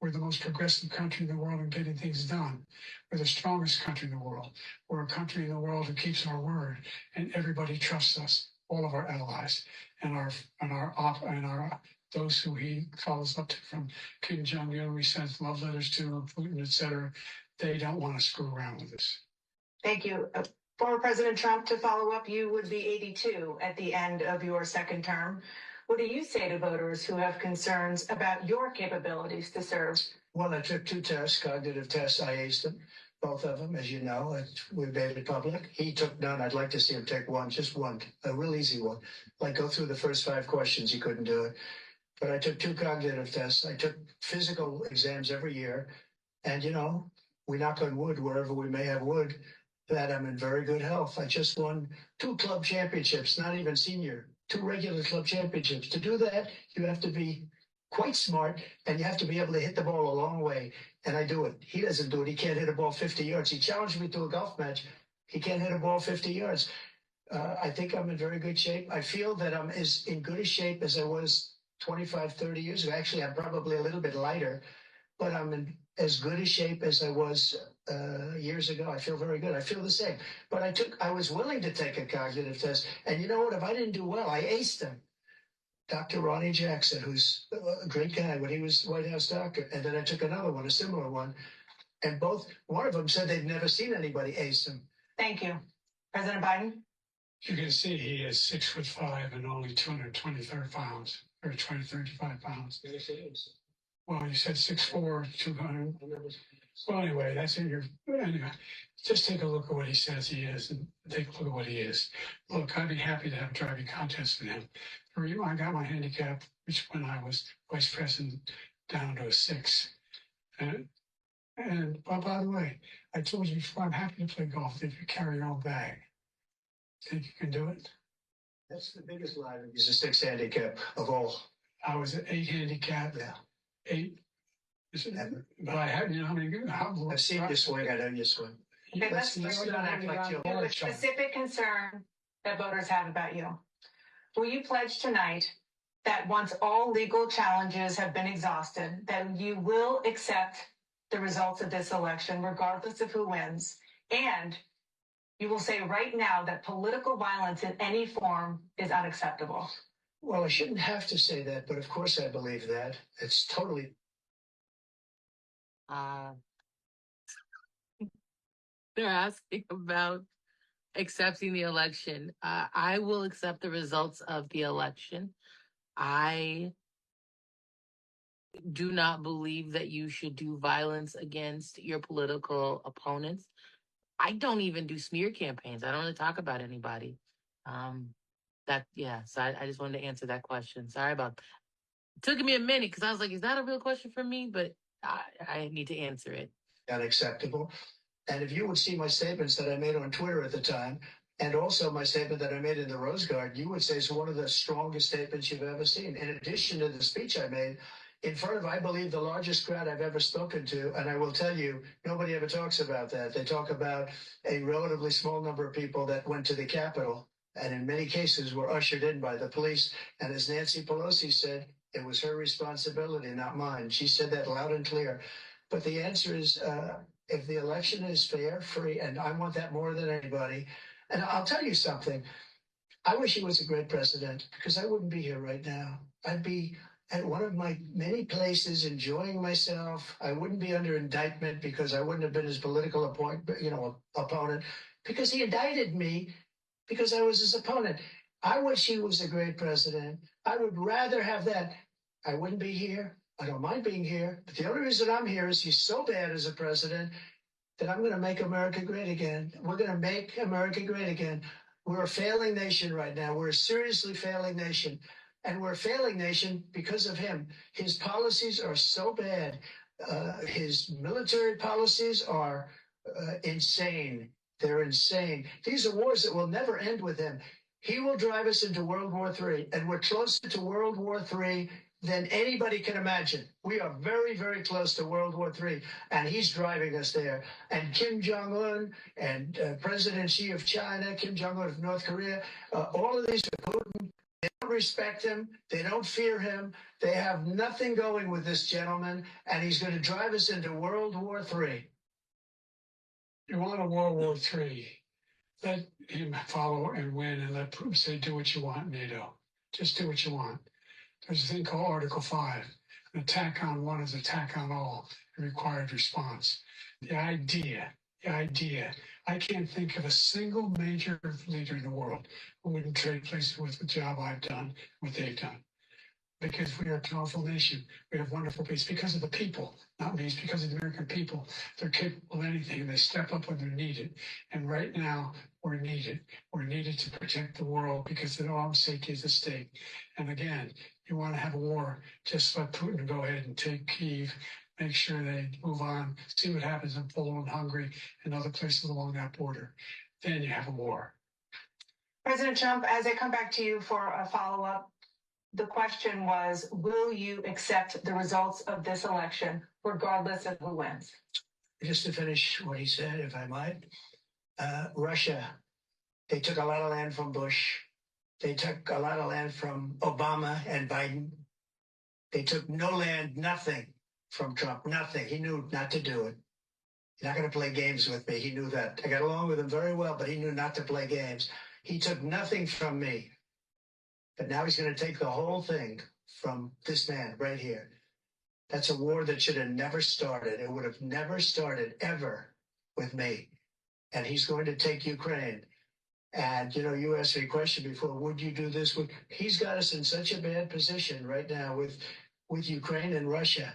We're the most progressive country in the world in getting things done. We're the strongest country in the world. We're a country in the world that keeps our word, and everybody trusts us. All of our allies and those who he follows up to, from Kim Jong-un, we sent love letters to, Putin, etc. They don't want to screw around with us. Thank you. Former President Trump, to follow up, you would be 82 at the end of your second term. What do you say to voters who have concerns about your capabilities to serve Well, I took two tests, cognitive tests. I aced them, both of them, as you know. We made it public. He took none. I'd like to see him take one, just one, a real easy one. Like go through the first 5 questions. He couldn't do it. But I took 2 cognitive tests. I took physical exams every year. And, we knock on wood wherever we may have wood, that I'm in very good health. I just won 2 club championships, not even senior, 2 regular club championships. To do that, you have to be quite smart, and you have to be able to hit the ball a long way. And I do it. He doesn't do it. He can't hit a ball 50 yards. He challenged me to a golf match. He can't hit a ball 50 yards. I think I'm in very good shape. I feel that I'm as in good a shape as I was 25, 30 years ago. Actually, I'm probably a little bit lighter, but I'm in as good a shape as I was years ago. I feel very good. I feel the same. But I was willing to take a cognitive test. And you know what? If I didn't do well, I aced them. Dr. Ronnie Jackson, who's a great guy when he was White House doctor. And then I took another one, a similar one. And one of them said they'd never seen anybody ace him. Thank you. President Biden? You can see he is 6'5" and only 223 pounds, or 235 pounds. Well, you said 6'4", 200. Well, anyway, that's in your. Anyway, just take a look at what he says he is, and take a look at what he is. Look, I'd be happy to have a driving contest with him. I got my handicap, which when I was vice president, down to a 6. And by the way, I told you before, I'm happy to play golf if you carry your own bag. Think you can do it? That's the biggest lie. He's a 6 handicap of all. I was an 8 handicap. Yeah. 8. But I had, how many? I've seen you swing. I know you swing. Okay, let's not act like you. the specific concern that voters have about you. Will you pledge tonight that once all legal challenges have been exhausted, that you will accept the results of this election, regardless of who wins, and you will say right now that political violence in any form is unacceptable? Well, I shouldn't have to say that, but of course I believe that. It's totally. They're asking about accepting the election. I will accept the results of the election. I do not believe that you should do violence against your political opponents. I don't even do smear campaigns. I don't really talk about anybody. So I just wanted to answer that question. Sorry about that. It took me a minute because I was like, is that a real question for me? But I need to answer it. Unacceptable. And if you would see my statements that I made on Twitter at the time, and also my statement that I made in the Rose Garden, you would say it's one of the strongest statements you've ever seen. In addition to the speech I made in front of, I believe, the largest crowd I've ever spoken to. And I will tell you, nobody ever talks about that. They talk about a relatively small number of people that went to the Capitol and in many cases were ushered in by the police. And as Nancy Pelosi said, it was her responsibility, not mine. She said that loud and clear. But the answer is, if the election is fair, free, and I want that more than anybody. And I'll tell you something. I wish he was a great president because I wouldn't be here right now. I'd be at one of my many places enjoying myself. I wouldn't be under indictment because I wouldn't have been his political opponent, because he indicted me because I was his opponent. I wish he was a great president. I would rather have that. I wouldn't be here. I don't mind being here. But the only reason I'm here is he's so bad as a president that I'm going to make America great again. We're going to make America great again. We're a failing nation right now. We're a seriously failing nation. And we're a failing nation because of him. His policies are so bad. His military policies are insane. They're insane. These are wars that will never end with him. He will drive us into World War III, and we're closer to World War III than anybody can imagine. We are very, very close to World War III, and he's driving us there. And Kim Jong-un and President Xi of China, Kim Jong-un of North Korea, all of these, Putin, they don't respect him. They don't fear him. They have nothing going with this gentleman, and he's going to drive us into World War III. You want a World War III. Let him follow and win, and let Putin say, do what you want, NATO. Just do what you want. There's a thing called Article 5. An attack on one is an attack on all, a required response. The idea, I can't think of a single major leader in the world who wouldn't trade places with the job I've done, what they've done. because we are a powerful nation. We have wonderful peace because of the people, not me. It's because of the American people. They're capable of anything, and they step up when they're needed. And right now, we're needed. We're needed to protect the world because the armed safety is at stake. And again, you want to have a war, just let Putin go ahead and take Kyiv, make sure they move on, see what happens in Poland, Hungary, and other places along that border. Then you have a war. President Trump, as I come back to you for a follow-up, the question was, will you accept the results of this election, regardless of who wins? Just to finish what he said, if I might, Russia, they took a lot of land from Bush. They took a lot of land from Obama and Biden. They took no land, nothing from Trump, nothing. He knew not to do it. He's not going to play games with me. He knew that. I got along with him very well, but he knew not to play games. He took nothing from me. But now he's going to take the whole thing from this man right here. That's a war that should have never started. It would have never started ever with me. And he's going to take Ukraine. And, you asked me a question before, would you do this? He's got us in such a bad position right now with Ukraine and Russia,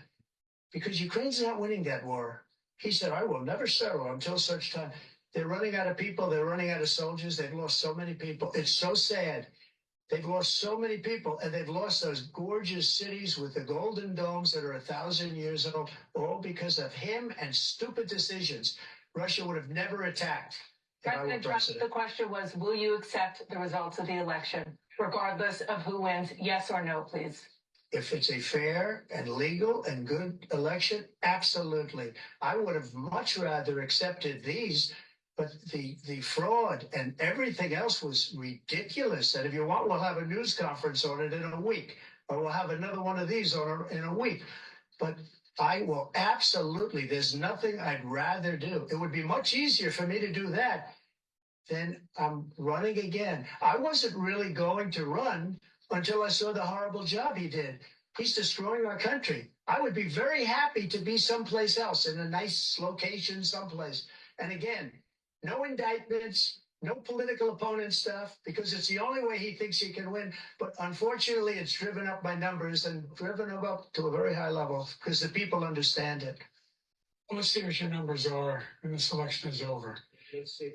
because Ukraine's not winning that war. He said, I will never settle until such time. They're running out of people. They're running out of soldiers. They've lost so many people. It's so sad. They've lost so many people, and they've lost those gorgeous cities with the golden domes that are 1,000 years old, all because of him and stupid decisions. Russia would have never attacked. President Trump, the question was, will you accept the results of the election, regardless of who wins? Yes or no, please. If it's a fair and legal and good election, absolutely. I would have much rather accepted these. But the fraud and everything else was ridiculous. And if you want, we'll have a news conference on it in a week, or we'll have another one of these in a week. But I will absolutely, there's nothing I'd rather do. It would be much easier for me to do that than I'm running again. I wasn't really going to run until I saw the horrible job he did. He's destroying our country. I would be very happy to be someplace else, in a nice location someplace. And again, no indictments, no political opponent stuff, because it's the only way he thinks he can win. But unfortunately, it's driven up by numbers and driven up to a very high level because the people understand it. Well, let's see what your numbers are when this election is over.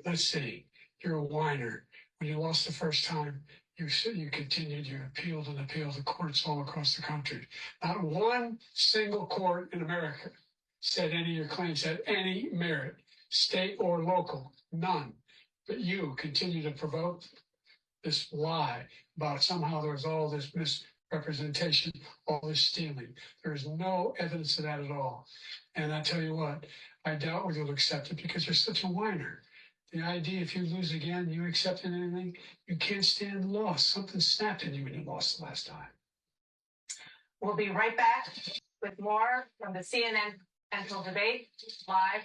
Let's see. You're a whiner. When you lost the first time, you continued, you appealed and appealed to courts all across the country. Not one single court in America said any of your claims had any merit, state or local, none. But you continue to provoke this lie about somehow there's all this misrepresentation, all this stealing. There is no evidence of that at all. And I tell you what, I doubt whether you'll accept it because you're such a whiner. The idea, if you lose again, you accept anything, you can't stand loss. Something snapped in you when you lost the last time. We'll be right back with more from the CNN Central Debate live.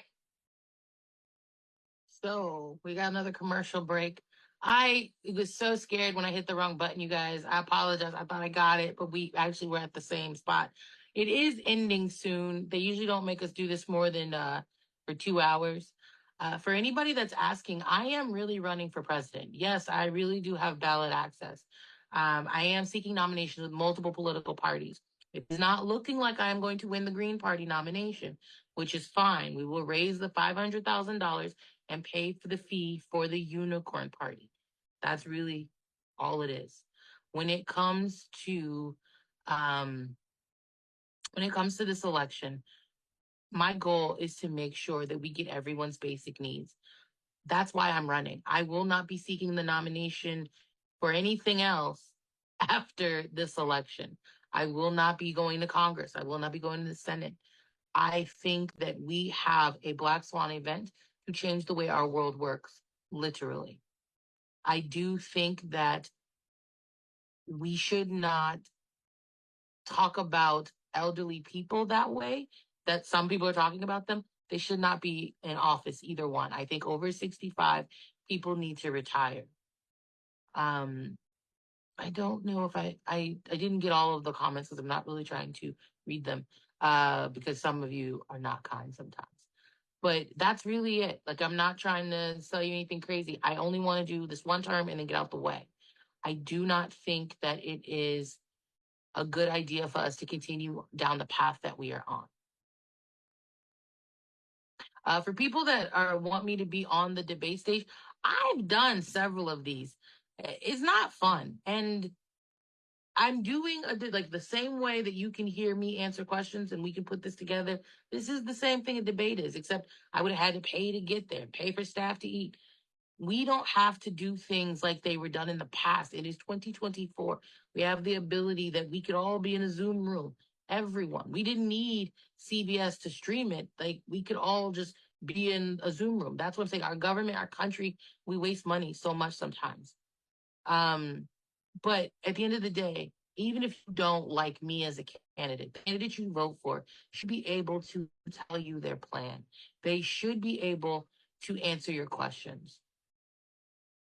So we got another commercial break. I was so scared when I hit the wrong button, you guys. I apologize. I thought I got it, but we actually were at the same spot. It is ending soon. They usually don't make us do this more than for 2 hours. For anybody that's asking, I am really running for president. Yes, I really do have ballot access. I am seeking nominations with multiple political parties. It's not looking like I am going to win the Green Party nomination, which is fine. We will raise the $500,000 and pay for the fee for the Unicorn Party. That's really all it is. When it comes to this election, my goal is to make sure that we get everyone's basic needs. That's why I'm running. I will not be seeking the nomination for anything else after this election. I will not be going to Congress. I will not be going to the Senate. I think that we have a Black Swan event to change the way our world works, literally. I do think that we should not talk about elderly people that way, that some people are talking about them. They should not be in office, either one. I think over 65, people need to retire. I don't know if I didn't get all of the comments because I'm not really trying to read them because some of you are not kind sometimes. But that's really it. Like, I'm not trying to sell you anything crazy. I only want to do this one term and then get out the way. I do not think that it is a good idea for us to continue down the path that we are on. For people that want me to be on the debate stage, I've done several of these. It's not fun, and I'm doing like the same way that you can hear me answer questions and we can put this together. This is the same thing a debate is, except I would have had to pay to get there, pay for staff to eat. We don't have to do things like they were done in the past. It is 2024. We have the ability that we could all be in a Zoom room. Everyone. We didn't need CBS to stream it. Like we could all just be in a Zoom room. That's what I'm saying. Our government, our country, we waste money so much sometimes. But at the end of the day, even if you don't like me as a candidate, the candidate you vote for should be able to tell you their plan. They should be able to answer your questions.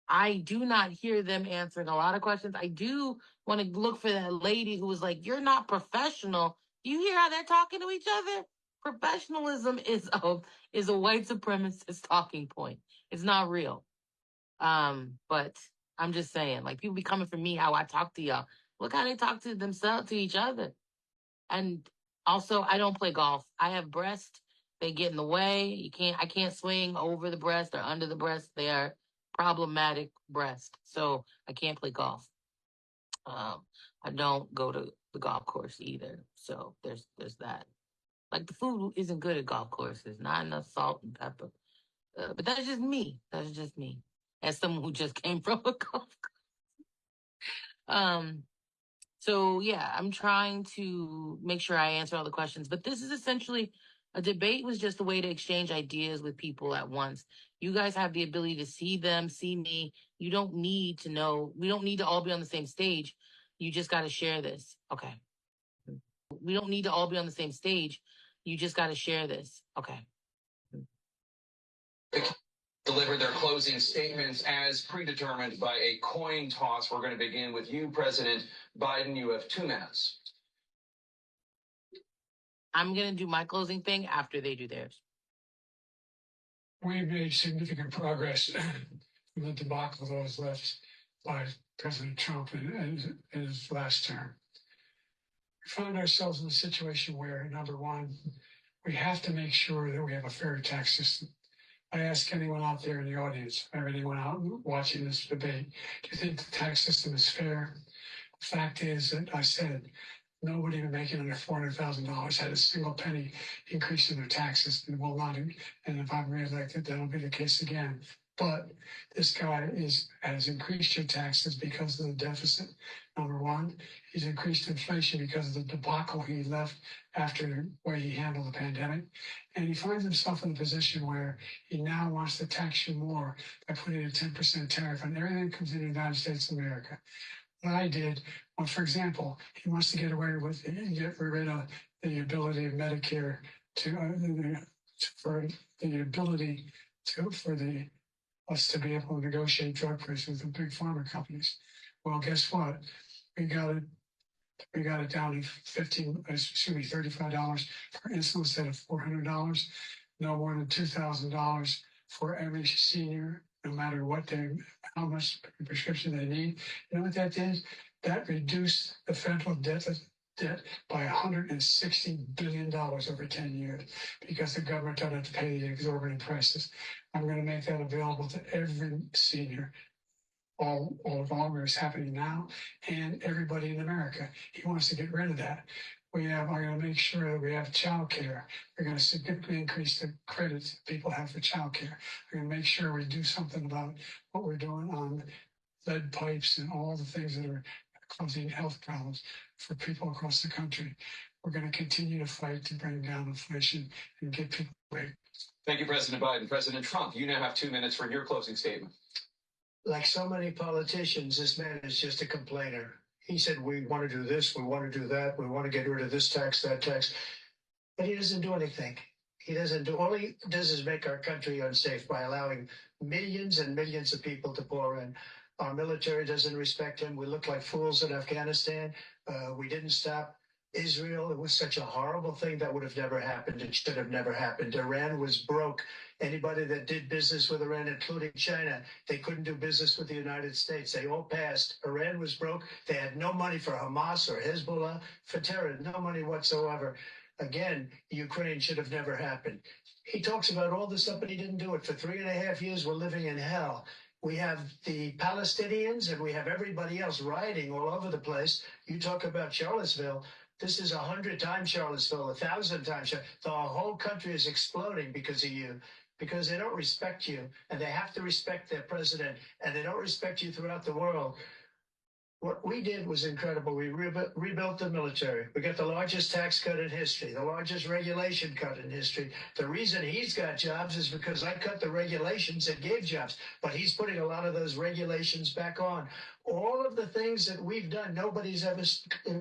I do not hear them answering a lot of questions. I do want to look for that lady who was like, "You're not professional." Do you hear how they're talking to each other? Professionalism is a white supremacist talking point. It's not real. But I'm just saying, like, people be coming for me how I talk to y'all. Look how they talk to themselves, to each other. And also, I don't play golf. I have breasts. They get in the way. I can't swing over the breast or under the breast. They are problematic breast. So I can't play golf. I don't go to the golf course either. So there's that. Like the food isn't good at golf courses. Not enough salt and pepper. But that's just me. That's just me. As someone who just came from a golf course. So yeah, I'm trying to make sure I answer all the questions. But this is essentially a debate was just a way to exchange ideas with people at once. You guys have the ability to see them, see me. You don't need to know. We don't need to all be on the same stage. You just got to share this. Okay. We don't need to all be on the same stage. You just got to share this. Okay. Deliver their closing statements as predetermined by a coin toss. We're going to begin with you, President Biden. You have 2 minutes. I'm going to do my closing thing after they do theirs. We made significant progress in the debacle that was left by President Trump in his last term. We found ourselves in a situation where, number one, we have to make sure that we have a fair tax system. I ask anyone out there in the audience or anyone out watching this debate, do you think the tax system is fair? The fact is that I said nobody making under $400,000 had a single penny increase in their taxes and will not. And if I'm reelected, that'll be the case again. But this guy has increased your taxes because of the deficit. Number one, he's increased inflation because of the debacle he left after the way he handled the pandemic. And he finds himself in a position where he now wants to tax you more by putting a 10% tariff on everything that comes in the United States of America. What I did, well, for example, he wants to get away with and get rid of the ability of Medicare for us to be able to negotiate drug prices with the big pharma companies. Well, guess what? We got it down to $35 per insulin instead of $400. No more than $2,000 for every senior, no matter how much prescription they need. You know what that did? That reduced the federal debt by $160 billion over 10 years because the government doesn't have to pay the exorbitant prices. I'm going to make that available to every senior. All where it's happening now, and everybody in America. He wants to get rid of that. I'm going to make sure that we have child care. We're going to significantly increase the credits people have for child care. We're going to make sure we do something about what we're doing on lead pipes and all the things that are causing health problems for people across the country. We're going to continue to fight to bring down inflation and get people away. Thank you, President Biden. President Trump, you now have 2 minutes for your closing statement. Like so many politicians, this man is just a complainer. He said, we want to do this, we want to do that, we want to get rid of this tax, that tax. But he doesn't do anything. All he does is make our country unsafe by allowing millions and millions of people to pour in. Our military doesn't respect him. We look like fools in Afghanistan. We didn't stop Israel, it was such a horrible thing that would have never happened. It should have never happened. Iran was broke. Anybody that did business with Iran, including China, they couldn't do business with the United States. They all passed. Iran was broke. They had no money for Hamas or Hezbollah, for terror, no money whatsoever. Again, Ukraine should have never happened. He talks about all this stuff, but he didn't do it. For 3.5 years, we're living in hell. We have the Palestinians and we have everybody else rioting all over the place. You talk about Charlottesville. This is 100 times Charlottesville, 1,000 times. The whole country is exploding because of you, because they don't respect you, and they have to respect their president, and they don't respect you throughout the world. What we did was incredible. We rebuilt the military. We got the largest tax cut in history, the largest regulation cut in history. The reason he's got jobs is because I cut the regulations that gave jobs, but he's putting a lot of those regulations back on. All of the things that we've done, nobody's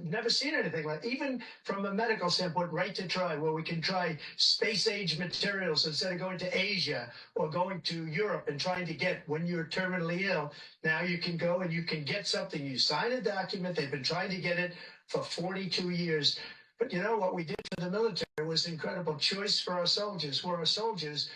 never seen anything like. Even from a medical standpoint, right to try, where we can try space-age materials instead of going to Asia or going to Europe and trying to get, when you're terminally ill, now you can go and you can get something. You sign a document. They've been trying to get it for 42 years. But you know what we did for the military was incredible choice for our soldiers, where our soldiers,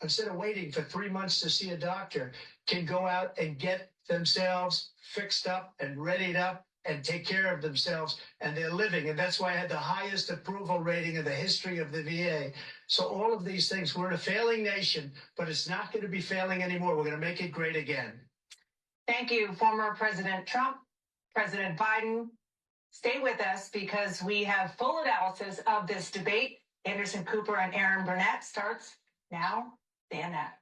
instead of waiting for 3 months to see a doctor, can go out and get themselves fixed up and readied up and take care of themselves, and they're living. And that's why I had the highest approval rating in the history of the VA. So all of these things, we're in a failing nation, but it's not going to be failing anymore. We're going to make it great again. Thank you, former President Trump, President Biden. Stay with us because we have full analysis of this debate. Anderson Cooper and Aaron Burnett starts now. Annette.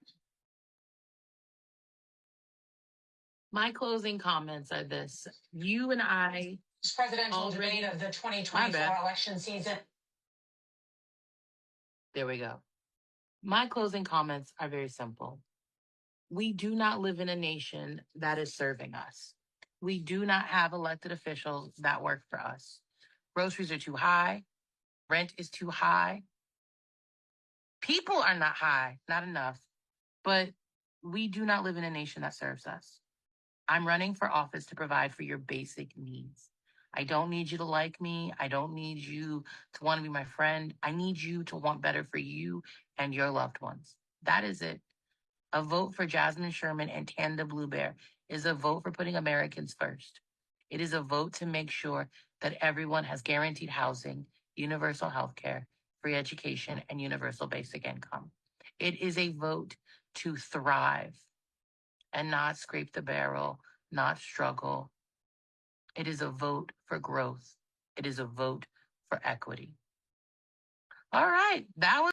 My closing comments are this. You and I... Presidential debate of the 2024 election season. There we go. My closing comments are very simple. We do not live in a nation that is serving us. We do not have elected officials that work for us. Groceries are too high. Rent is too high. People are not high, not enough. But we do not live in a nation that serves us. I'm running for office to provide for your basic needs. I don't need you to like me. I don't need you to want to be my friend. I need you to want better for you and your loved ones. That is it. A vote for Jasmine Sherman and Tanda Bluebear is a vote for putting Americans first. It is a vote to make sure that everyone has guaranteed housing, universal health care, free education, and universal basic income. It is a vote to thrive and not scrape the barrel, not struggle. It is a vote for growth. It is a vote for equity. All right, that was